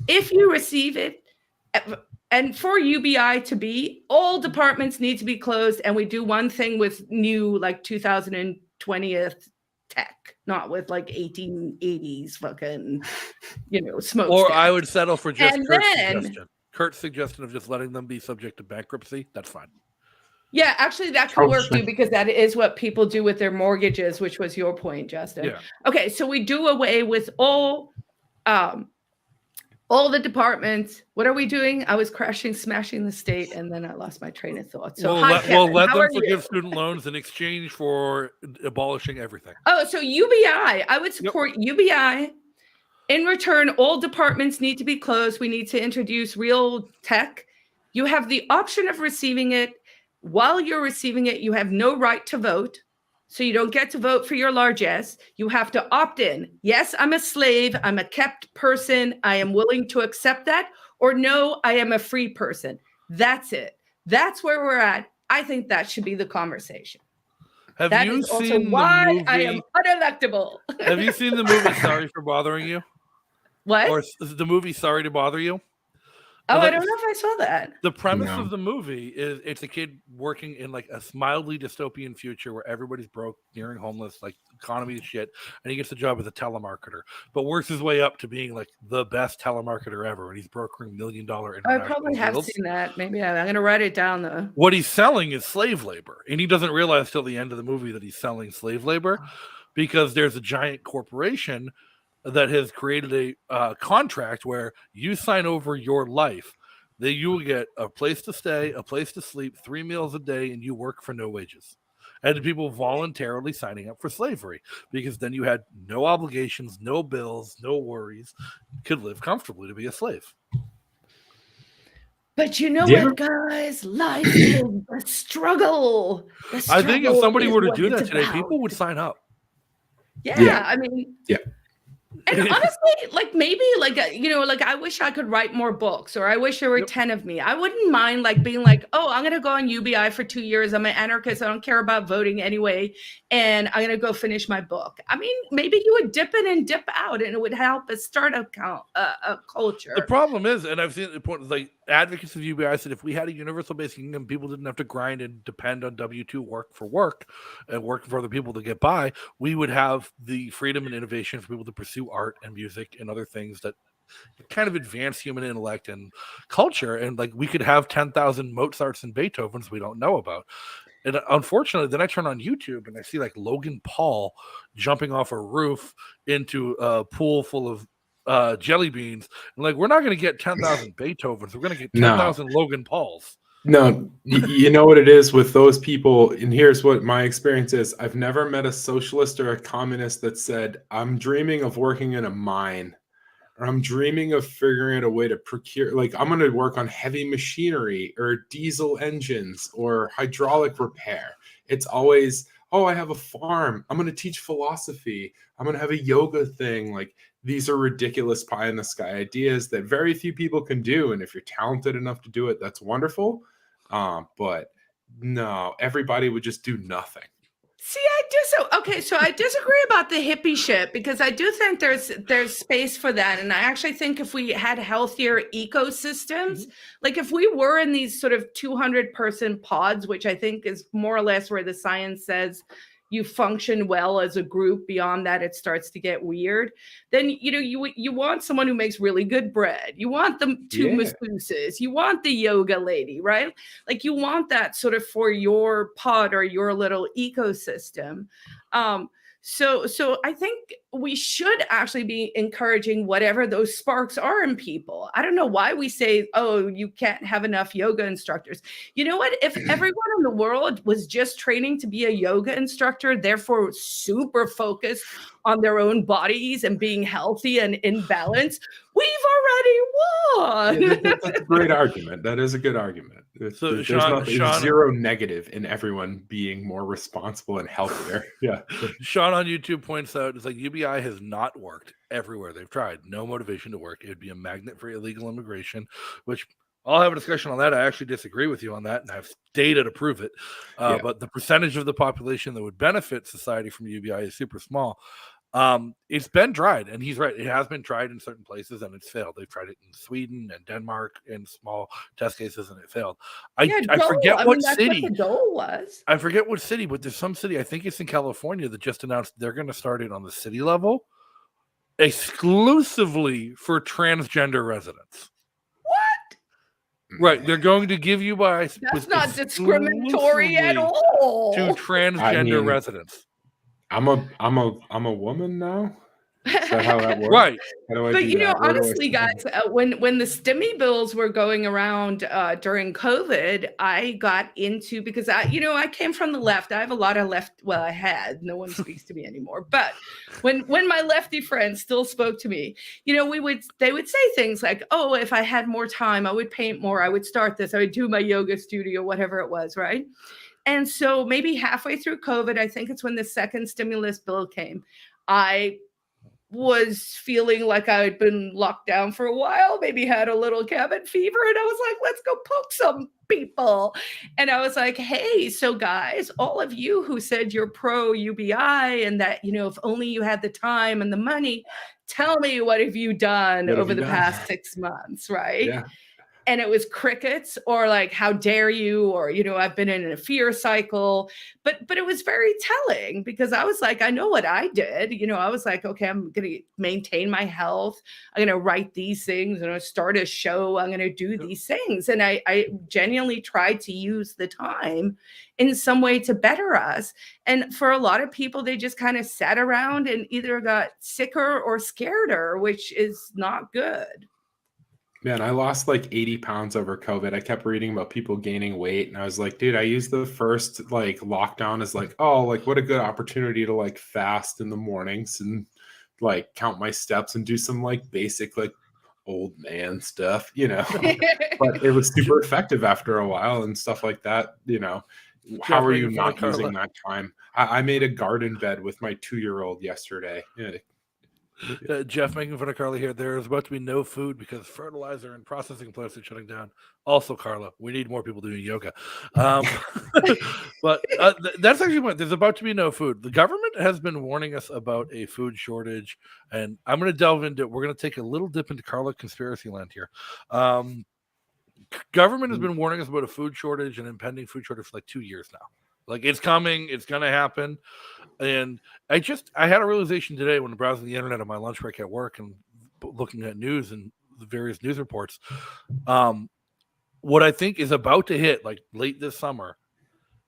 If you receive it, and for UBI to be, all departments need to be closed, and we do one thing with new, like 2020th tech, not with like 1880s fucking, smoke.
Or I would settle for just Kurt's suggestion of just letting them be subject to bankruptcy. That's fine.
Yeah, actually, that could work too, because that is what people do with their mortgages, which was your point, Justin. Yeah. Okay, so we do away with all the departments. What are we doing? I was smashing the state, and then I lost my train of thought. So let
them forgive student loans in exchange for abolishing everything.
Oh, so UBI. I would support UBI. In return, all departments need to be closed. We need to introduce real tech. You have the option of receiving it. While you're receiving it, you have no right to vote. So you don't get to vote for your largesse. You have to opt in. Yes, I'm a slave. I'm a kept person. I am willing to accept that. Or no, I am a free person. That's it. That's where we're at. I think that should be the conversation.
Have
that
you
is
seen
also why
the movie,
I am unelectable.
Have you seen the movie Sorry for Bothering You?
What?
Or the movie Sorry to Bother You?
Oh, I don't know if I saw that.
The premise of the movie is it's a kid working in like a mildly dystopian future where everybody's broke, nearing homeless, like economy is shit, and he gets a job as a telemarketer, but works his way up to being like the best telemarketer ever, and he's brokering $1 million international
I probably have
deals.
seen that. Maybe I'm going to write it down though.
What he's selling is slave labor, and he doesn't realize till the end of the movie that he's selling slave labor because there's a giant corporation that has created a contract where you sign over your life, that you will get a place to stay, a place to sleep, 3 meals a day, and you work for no wages. And people voluntarily signing up for slavery because then you had no obligations, no bills, no worries, could live comfortably to be a slave.
But you know what, guys? Life is a struggle.
I think if somebody were to do that today, people would sign up.
Yeah, I mean...
Yeah.
And honestly, like maybe like, like I wish I could write more books, or I wish there were 10 of me. I wouldn't mind like being like, oh, I'm going to go on UBI for 2 years. I'm an anarchist. I don't care about voting anyway. And I'm going to go finish my book. I mean, maybe you would dip in and dip out, and it would help us start a culture.
The problem is, and I've seen the point, like advocates of UBI said, if we had a universal basic income, people didn't have to grind and depend on W-2 work and work for other people to get by. We would have the freedom and innovation for people to pursue art and music and other things that kind of advance human intellect and culture. And like we could have 10,000 Mozarts and Beethovens we don't know about. And unfortunately, then I turn on YouTube and I see like Logan Paul jumping off a roof into a pool full of jelly beans. And like, we're not going to get 10,000 Beethovens. We're going to get 10,000 Logan Pauls.
No, you know what it is with those people, and here's what my experience is. I've never met a socialist or a communist that said, I'm dreaming of working in a mine, or I'm dreaming of figuring out a way to procure, like I'm going to work on heavy machinery or diesel engines or hydraulic repair. It's always, oh, I have a farm. I'm going to teach philosophy. I'm going to have a yoga thing. Like these are ridiculous pie in the sky ideas that very few people can do. And if you're talented enough to do it, that's wonderful. But no, everybody would just do nothing.
See, so I disagree about the hippie shit, because I do think there's space for that. And I actually think if we had healthier ecosystems, like if we were in these sort of 200-person pods, which I think is more or less where the science says you function well as a group. Beyond that, it starts to get weird. Then, you want someone who makes really good bread. You want the two masseuses. You want the yoga lady, right? Like you want that sort of for your pod or your little ecosystem. So I think we should actually be encouraging whatever those sparks are in people. I don't know why we say, oh, you can't have enough yoga instructors. You know what? If everyone in the world was just training to be a yoga instructor, therefore super focused on their own bodies and being healthy and in balance, we've already won.
Yeah, that's a great argument. That is a good argument.
So
there's
Sean,
zero negative in everyone being more responsible and healthier. Yeah.
Sean on YouTube points out, it's like UBI has not worked everywhere they've tried. No motivation to work. It would be a magnet for illegal immigration, which I'll have a discussion on that. I actually disagree with you on that, and I have data to prove it. But the percentage of the population that would benefit society from UBI is super small. It's been tried, and he's right. It has been tried in certain places, and it's failed. They've tried it in Sweden and Denmark in small test cases, and it failed. I forget what city.
What the goal was.
I forget what city, but there's some city, I think it's in California, that just announced they're going to start it on the city level exclusively for transgender residents.
What?
Right, they're going to give you
That's not discriminatory at all.
To transgender residents.
I'm a woman now. Is that how that works?
Right.
But honestly, guys, when the stimmy bills were going around during COVID, I got into, because I came from the left. I have a lot of left. Well, I had. No one speaks to me anymore. But when my lefty friends still spoke to me, they would say things like, "Oh, if I had more time, I would paint more. I would start this. I would do my yoga studio, whatever it was." Right. And so maybe halfway through COVID, I think it's when the second stimulus bill came, I was feeling like I had been locked down for a while, maybe had a little cabin fever. And I was like, let's go poke some people. And I was like, hey, so guys, all of you who said you're pro UBI and that, if only you had the time and the money, tell me, what have you done over the past 6 months, right?
Yeah.
And it was crickets, or like, how dare you? Or, I've been in a fear cycle. But it was very telling, because I was like, I know what I did. I was like, okay, I'm going to maintain my health. I'm going to write these things. I'm going to start a show. I'm going to do these things. And I genuinely tried to use the time in some way to better us. And for a lot of people, they just kind of sat around and either got sicker or scareder, which is not good.
Man, I lost like 80 pounds over COVID. I kept reading about people gaining weight, and I was like, dude, I used the first like lockdown as like, oh, like what a good opportunity to like fast in the mornings and like count my steps and do some like basic like old man stuff, But it was super effective after a while and stuff like that, How are you not using that time? I made a garden bed with my 2-year-old yesterday. Yeah.
Jeff making fun of Carla here. There is about to be no food because fertilizer and processing plants are shutting down. Also, Carla, we need more people doing yoga. But that's actually what there's about to be no food. The government has been warning us about a food shortage, and I'm going to delve into it. We're going to take a little dip into Carla conspiracy land here. Government has been warning us about a food shortage and impending food shortage for like 2 years now. Like, it's coming, it's going to happen. And I had a realization today when browsing the internet on my lunch break at work and looking at news and the various news reports. What I think is about to hit like late this summer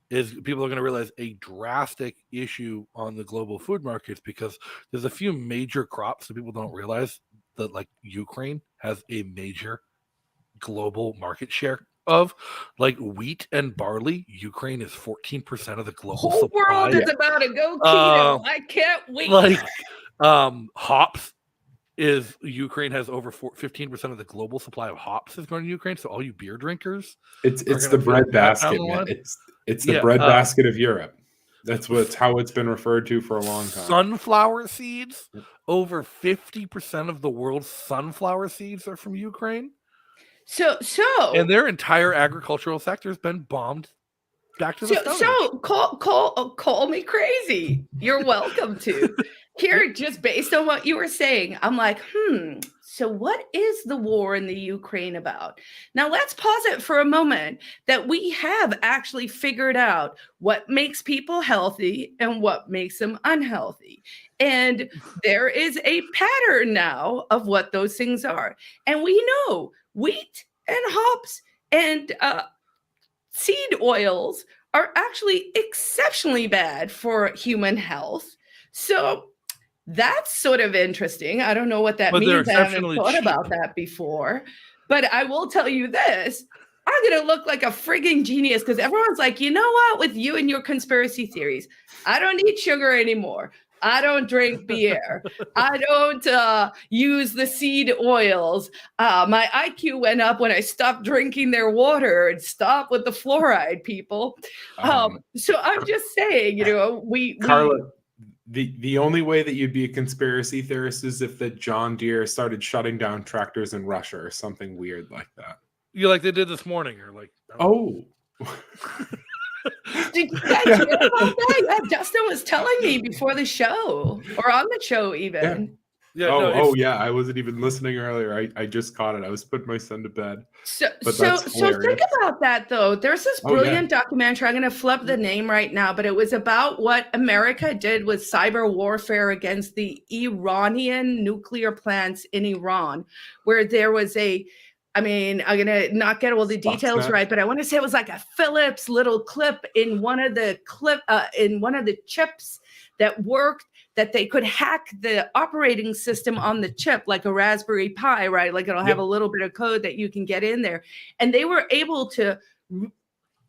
is people are going to realize a drastic issue on the global food markets, because there's a few major crops that people don't realize that, like, Ukraine has a major global market share of, like wheat and barley. Ukraine is 14% of the global
whole
supply.
world is about to go keto. I can't wait.
Like hops is Ukraine has over 15% of the global supply of hops is going to Ukraine. So all you beer drinkers,
it's the bread basket, man. It's the bread basket of Europe. That's how it's been referred to for a long time.
Sunflower seeds, over 50% of the world's sunflower seeds are from Ukraine.
So,
and their entire agricultural sector has been bombed back to the Stone Age.
So call me crazy. You're welcome to. Here, just based on what you were saying, I'm like, so what is the war in the Ukraine about? Now, let's pause it for a moment that we have actually figured out what makes people healthy and what makes them unhealthy. And there is a pattern now of what those things are. And we know wheat and hops and seed oils are actually exceptionally bad for human health. So that's sort of interesting. I don't know what that means. I haven't thought about that before. But I will tell you this. I'm going to look like a frigging genius because everyone's like, you know what? With you and your conspiracy theories, I don't eat sugar anymore. I don't drink beer. I don't use the seed oils. My IQ went up when I stopped drinking their water and stopped with the fluoride, people. So I'm just saying,
Carla, the only way that you'd be a conspiracy theorist is if the John Deere started shutting down tractors in Russia or something weird like that.
You like they did this morning, or like
Did you guys hear about that? Yeah, Justin was telling me before the show, or on the show even.
Yeah. I wasn't even listening earlier. I just caught it. I was putting my son to bed.
So think about that though. There's this brilliant documentary. I'm going to flip the name right now, but it was about what America did with cyber warfare against the Iranian nuclear plants in Iran, where there was I'm going to not get all the details right, but I want to say it was like a Phillips little clip in one of the chips that worked, that they could hack the operating system on the chip, like a Raspberry Pi, right? Like it'll have a little bit of code that you can get in there. And they were able to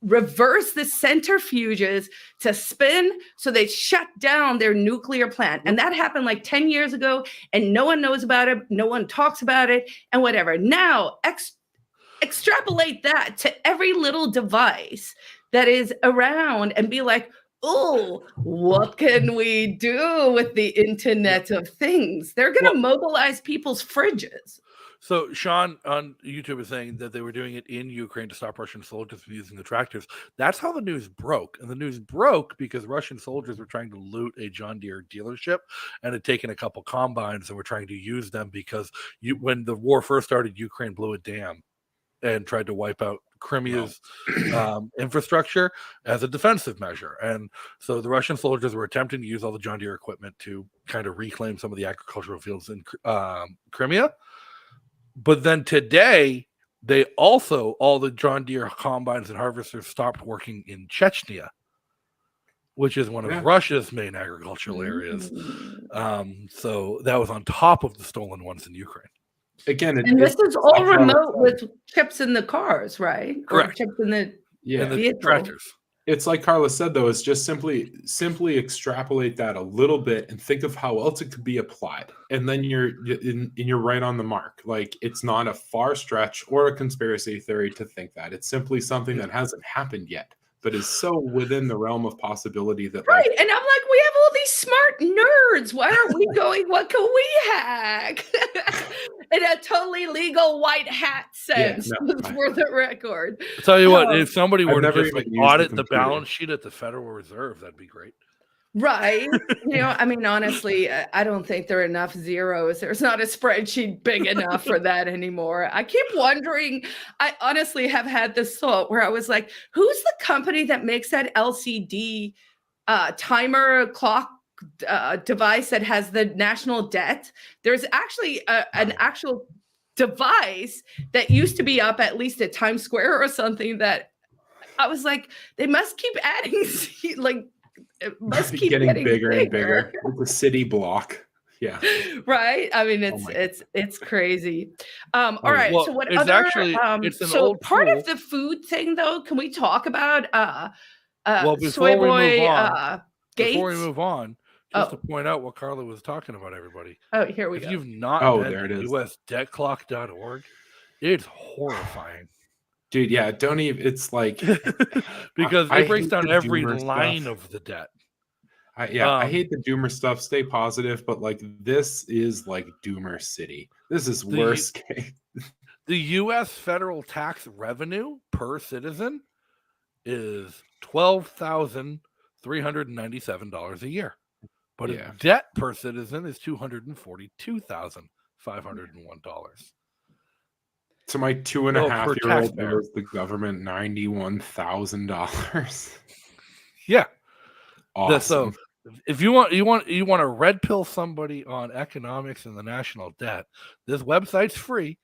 reverse the centrifuges to spin, so they shut down their nuclear plant. And that happened like 10 years ago, and no one knows about it. No one talks about it and whatever. Now, extrapolate that to every little device that is around and be like, oh, what can we do with the Internet of Things? They're going to mobilize people's fridges.
So Sean on YouTube is saying that they were doing it in Ukraine to stop Russian soldiers from using the tractors. That's how the news broke. And the news broke because Russian soldiers were trying to loot a John Deere dealership and had taken a couple combines and were trying to use them because when the war first started, Ukraine blew a dam and tried to wipe out Crimea's infrastructure as a defensive measure. And so the Russian soldiers were attempting to use all the John Deere equipment to kind of reclaim some of the agricultural fields in Crimea. But then today, all the John Deere combines and harvesters stopped working in Chechnya, which is one of Russia's main agricultural areas. So that was on top of the stolen ones in Ukraine.
Again,
and this is all remote with chips in the cars, right?
Correct.
Or chips in the
the tractors.
It's like Carla said, though, it's just simply extrapolate that a little bit and think of how else it could be applied. And then you're right on the mark. Like, it's not a far stretch or a conspiracy theory to think that. It's simply something that hasn't happened yet, but is so within the realm of possibility that
and I'm like, we have all these smart nerds. Why aren't we going, what can we hack? In a totally legal white hat sense, for the record.
I'll tell you what, if somebody were to
never
just
even used
audit
the
the
computer.
balance sheet at the Federal Reserve, that'd be great.
Right. I mean, honestly, I don't think there are enough zeros. There's not a spreadsheet big enough for that anymore. I keep wondering, I honestly have had this thought where I was like, who's the company that makes that LCD timer clock device that has the national debt? There's actually an actual device that used to be up at least at Times Square or something that I was like, they must keep adding, like, it must keep
getting bigger and bigger. It's a city block. Yeah.
Right. I mean, it's crazy. All right.
Well,
so what
it's
other?
actually it's an old
part
tool.
of the food thing, though, can we talk about?
Well,
Soy boy Gates.
Before we move on, just to point out what Carla was talking about, everybody.
Oh, here we go.
If you've not been to usdebtclock.org, it's horrifying.
Dude, yeah, don't even. It's like
because it breaks down every
doomer
line
stuff.
of the debt.
I hate the doomer stuff. Stay positive, but like this is like doomer city. This is worst case.
The U.S. federal tax revenue per citizen is $12,397 a year, but its debt per citizen is $242,501.
So my 2.5-year-old owes the government $91,000.
Yeah,
awesome.
So if you want to red pill somebody on economics and the national debt, this website's free,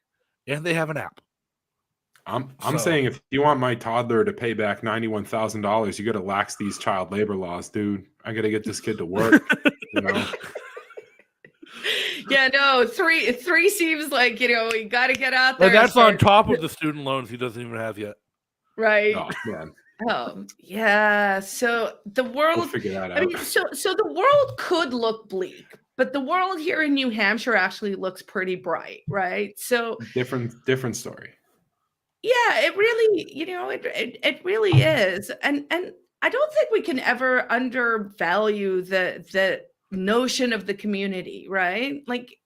and they have an app.
I'm saying if you want my toddler to pay back $91,000, you got to lax these child labor laws, dude. I got to get this kid to work.
Yeah, no, three seems like, you got to get out there.
And that's on top of the student loans he doesn't even have yet.
Right.
Oh, man.
Oh, yeah. So the world,
we'll figure that out.
I mean, so the world could look bleak, but the world here in New Hampshire actually looks pretty bright, right? So
different story.
Yeah, it really, it really is. And I don't think we can ever undervalue the notion of the community, right? Like,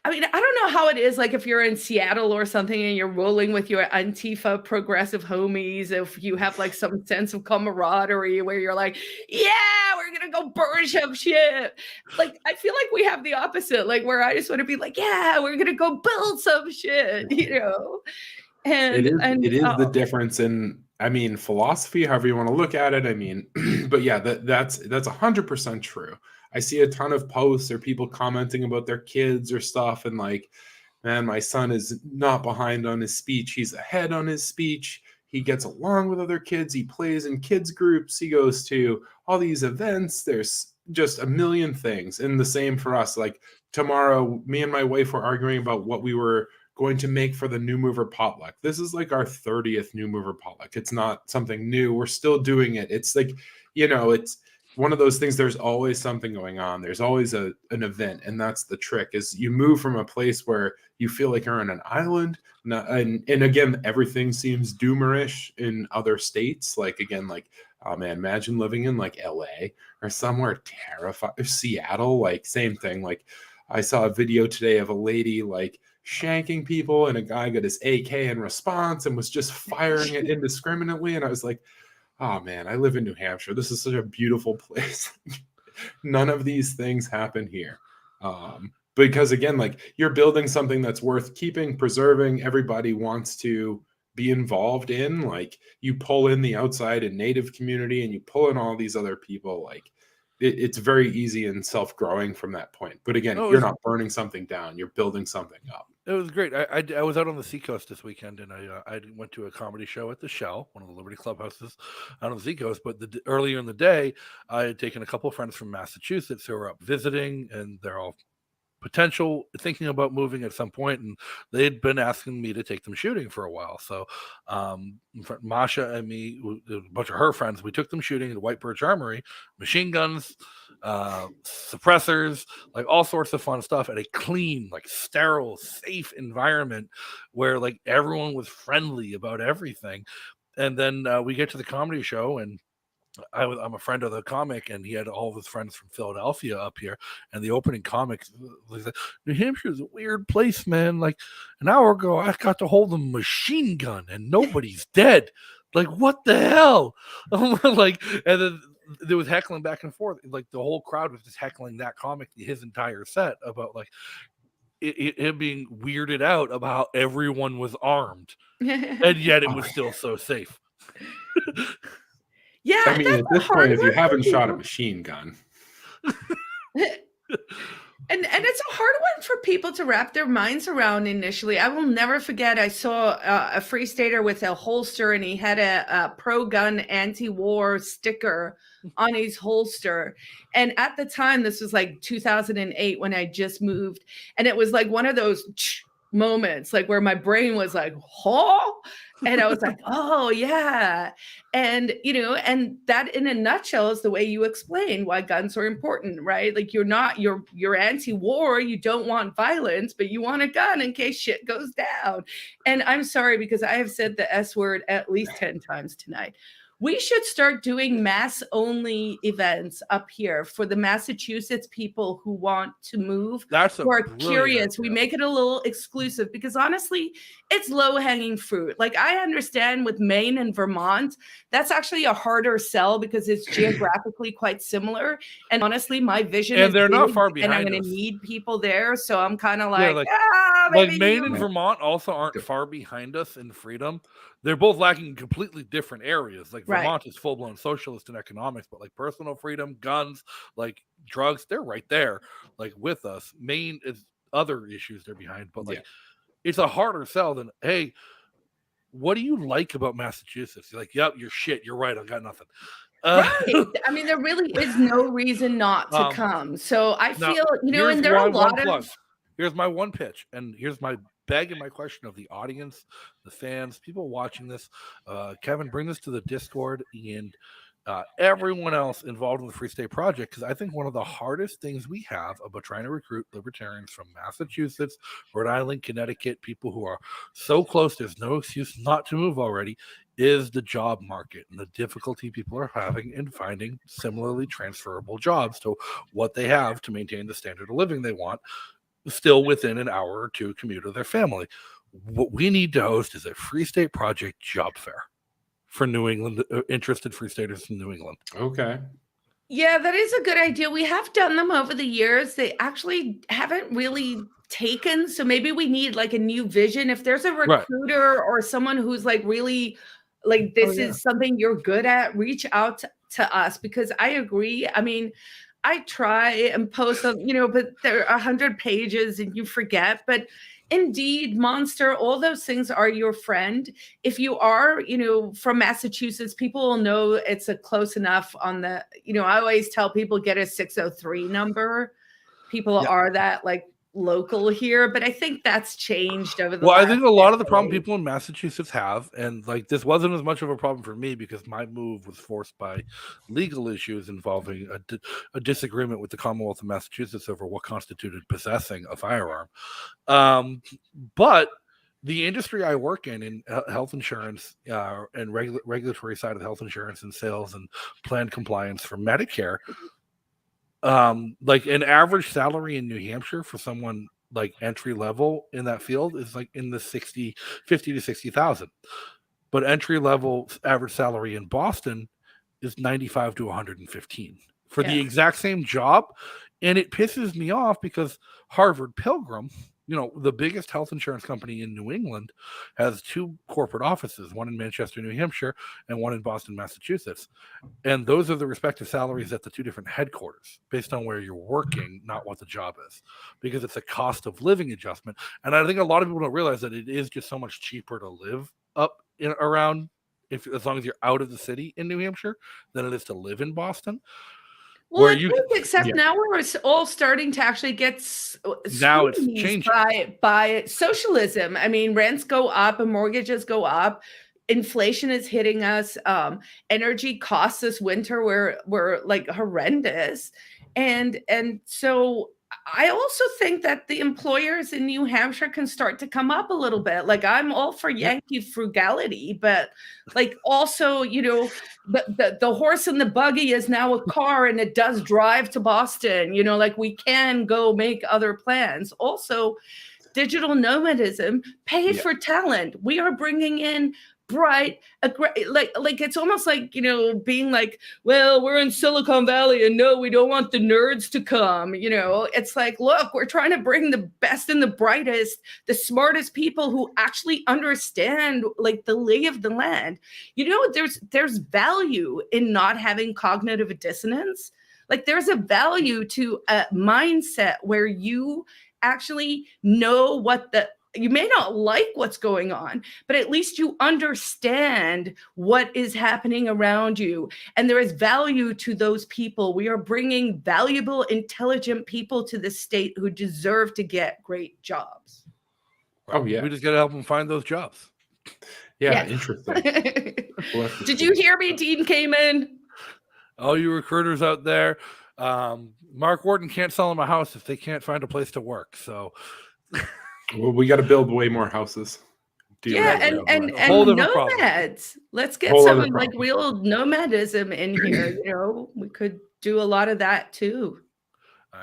I mean, I don't know how it is, like if you're in Seattle or something and you're rolling with your Antifa progressive homies, if you have like some sense of camaraderie where you're like, yeah, we're going to go burn some shit. Like, I feel like we have the opposite, like where I just want to be like, yeah, we're going to go build some shit, And
it is the difference in, I mean, philosophy, however you want to look at it. I mean, but yeah, that's 100% true. I see a ton of posts or people commenting about their kids or stuff. And like, man, my son is not behind on his speech. He's ahead on his speech. He gets along with other kids. He plays in kids groups. He goes to all these events. There's just a million things. And the same for us. Like tomorrow, me and my wife were arguing about what we were going to make for the New Mover potluck. This is like our 30th New Mover potluck. It's not something new. We're still doing it. It's like, it's one of those things. There's always something going on. There's always an event. And that's the trick, is you move from a place where you feel like you're on an island. And again, everything seems doomerish in other states. Like, again, like, oh man, imagine living in like LA or somewhere terrifying, Seattle, like same thing. Like I saw a video today of a lady like shanking people and a guy got his AK in response and was just firing it indiscriminately. And I was like, oh man, I live in New Hampshire. This is such a beautiful place. None of these things happen here. Because again, like you're building something that's worth keeping, preserving. Everybody wants to be involved in. Like you pull in the outside and native community and you pull in all these other people. Like it's very easy and self-growing from that point. But again, you're not burning something down. You're building something up.
It was great. I was out on the Seacoast this weekend, and I went to a comedy show at the Shell, one of the Liberty Clubhouses out on the Seacoast. But earlier in the day, I had taken a couple of friends from Massachusetts who were up visiting, and they're all thinking about moving at some point, and they'd been asking me to take them shooting for a while. So Masha and me, a bunch of her friends, we took them shooting at White Birch Armory, machine guns, suppressors, like all sorts of fun stuff at a clean, like sterile, safe environment where like everyone was friendly about everything. And then we get to the comedy show, and I'm a friend of the comic, and he had all of his friends from Philadelphia up here. And the opening comic was like, New Hampshire is a weird place, man. Like an hour ago, I got to hold a machine gun, and nobody's dead. Like, what the hell? Like, and then there was heckling back and forth. Like the whole crowd was just heckling that comic his entire set about like him being weirded out about how everyone was armed, and yet it was still so safe.
Yeah,
I mean,
that's
at
a
this
hard
point, if you
one for
haven't shot a
people.
machine gun,
And it's a hard one for people to wrap their minds around initially. I will never forget, I saw a Free Stater with a holster, and he had a pro-gun, anti-war sticker on his holster. And at the time, this was like 2008 when I just moved, and it was like one of those moments, like where my brain was like, huh? And I was like, oh yeah. And and that in a nutshell is the way you explain why guns are important, right? Like you're anti-war, you don't want violence, but you want a gun in case shit goes down. And I'm sorry, because I have said the S word at least 10 times tonight. We should start doing mass only events up here for the Massachusetts people who want to move, who are curious. We make it a little exclusive, because honestly, it's low hanging fruit. Like, I understand with Maine and Vermont, that's actually a harder sell because it's geographically quite similar. And honestly, my vision is
they're not
big,
far
and
behind
I'm going
us.
to need people there. So I'm kind of
Yeah,
like,
like
maybe
Maine and Vermont also aren't far behind us in freedom. They're both lacking completely different areas. Like Vermont is full-blown socialist in economics, but like personal freedom, guns, like drugs, they're right there, like with us. Maine is other issues they're behind, but like it's a harder sell than, hey, what do you like about Massachusetts? You're like, yep, you're shit. You're right. I got nothing.
Right. I mean, there really is no reason not to come. So I feel, and there are a lot of.
Here's my one pitch, and here's my beg and my question of the audience, the fans, people watching this. Kevin, bring this to the Discord and everyone else involved in the Free State Project, because I think one of the hardest things we have about trying to recruit libertarians from Massachusetts, Rhode Island, Connecticut, people who are so close, there's no excuse not to move already, is the job market and the difficulty people are having in finding similarly transferable jobs to what they have to maintain the standard of living they want, still within an hour or two commute of their family. What we need to host is a Free State Project job fair for New England, interested Free Staters in New England.
Okay.
Yeah, that is a good idea. We have done them over the years. They actually haven't really taken. So maybe we need like a new vision. If there's a recruiter or someone who's like really like, this is something you're good at, reach out to us, because I agree. I mean, I try and post, but there are 100 pages and you forget. But Indeed, Monster, all those things are your friend. If you are, from Massachusetts, people will know it's a close enough on the, I always tell people get a 603 number. People are that like local here, but I think that's changed over the last
I think a lot of the
decade.
problem people in Massachusetts have, and like this wasn't as much of a problem for me because my move was forced by legal issues involving a disagreement with the Commonwealth of Massachusetts over what constituted possessing a firearm. But the industry I work in health insurance and regulatory side of health insurance and sales and plan compliance for Medicare, like an average salary in New Hampshire for someone like entry level in that field is like in the 50 to 60,000. But entry level average salary in Boston is 95 to 115 for the exact same job. And it pisses me off because Harvard Pilgrim, the biggest health insurance company in New England, has two corporate offices, one in Manchester, New Hampshire, and one in Boston, Massachusetts. And those are the respective salaries at the two different headquarters based on where you're working, not what the job is, because it's a cost of living adjustment. And I think a lot of people don't realize that it is just so much cheaper to live up around, as long as you're out of the city in New Hampshire, than it is to live in Boston.
Well, except now we're all starting to actually get
now it's changing
by socialism. I mean, rents go up and mortgages go up. Inflation is hitting us. Energy costs this winter were like horrendous, and so I also think that the employers in New Hampshire can start to come up a little bit. Like, I'm all for Yankee frugality, but like also, the horse and the buggy is now a car and it does drive to Boston. Like we can go make other plans. Also, digital nomadism, paid for talent. We are bringing in bright, like it's almost like, being like, well, we're in Silicon Valley and no, we don't want the nerds to come. It's like, look, we're trying to bring the best and the brightest, the smartest people who actually understand like the lay of the land. There's value in not having cognitive dissonance. Like there's a value to a mindset where you actually know you may not like what's going on, but at least you understand what is happening around you. And there is value to those people. We are bringing valuable, intelligent people to the state who deserve to get great jobs.
Oh, yeah. We just got to help them find those jobs.
Yeah. Interesting.
Did you hear me, Dean Kamen?
All you recruiters out there, Mark Warden can't sell them a house if they can't find a place to work. So...
Well, we got to build way more houses.
And nomads. Let's get some like real nomadism in here. We could do a lot of that too.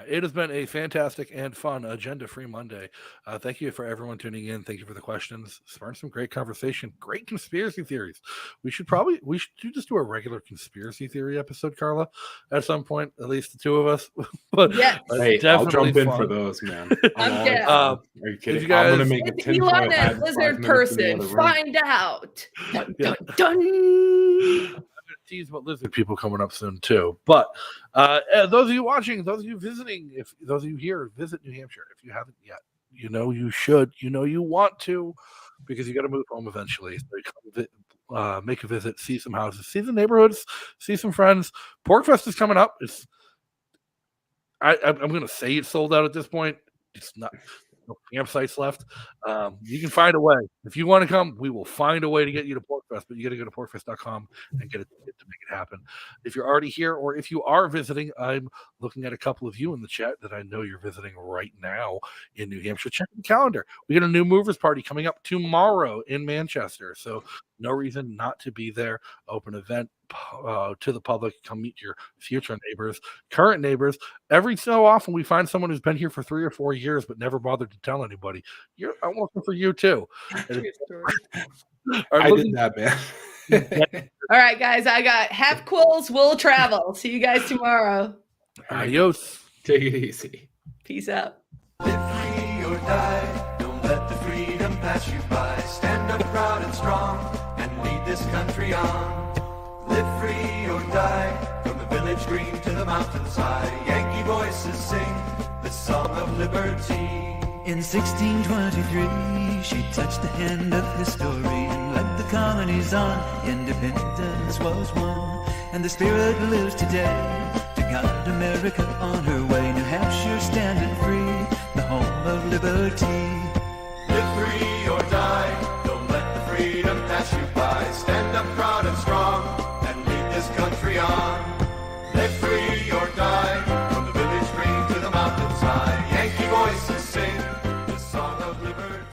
It has been a fantastic and fun agenda-free Monday. Thank you for everyone tuning in. Thank you for the questions. Sparked some great conversation, great conspiracy theories. We should just do a regular conspiracy theory episode, Carla, at some point, at least the two of us. But
yes.
Hey, I'll jump in for those, man.
I'm down.
Are you kidding? I'm going to make a tinfoil hat.
Lizard person, find out. Dun, dun, dun.
Tease about lizard people coming up soon too. But those of you watching, those of you visiting, those of you here, visit New Hampshire. If you haven't yet, you should, you want to, because you got to move home eventually. So you come make a visit, see some houses, see the neighborhoods, see some friends. Porkfest is coming up. I'm going to say it's sold out at this point. It's not. No campsites left. You can find a way. If you want to come, we will find a way to get you to Porkfest, but you got to go to porkfest.com and get a ticket to make it happen. If you're already here or if you are visiting, I'm looking at a couple of you in the chat that I know you're visiting right now in New Hampshire. Check the calendar. We got a new movers party coming up tomorrow in Manchester. So no reason not to be there. Open event to the public. Come meet your future neighbors, current neighbors. Every so often we find someone who's been here for 3 or 4 years but never bothered to tell anybody. I'm looking for you too.
I did that, man.
All right, guys, I got half quills will travel. See you guys tomorrow.
Adios.
Take it easy.
Peace out.
Live free or die. Don't let the freedom pass you by. Stand up proud and strong and lead this country on. Live free or die. From the village green to the mountainside, Yankee voices sing the song of liberty.
In 1623, she touched the hand of history and led the colonies on. Independence was won, and the spirit lives today to guide America on her way. New Hampshire standing free, the home of liberty.
Live free or die, don't let the freedom pass you by. Stand up proud and strong and lead this country on. Live free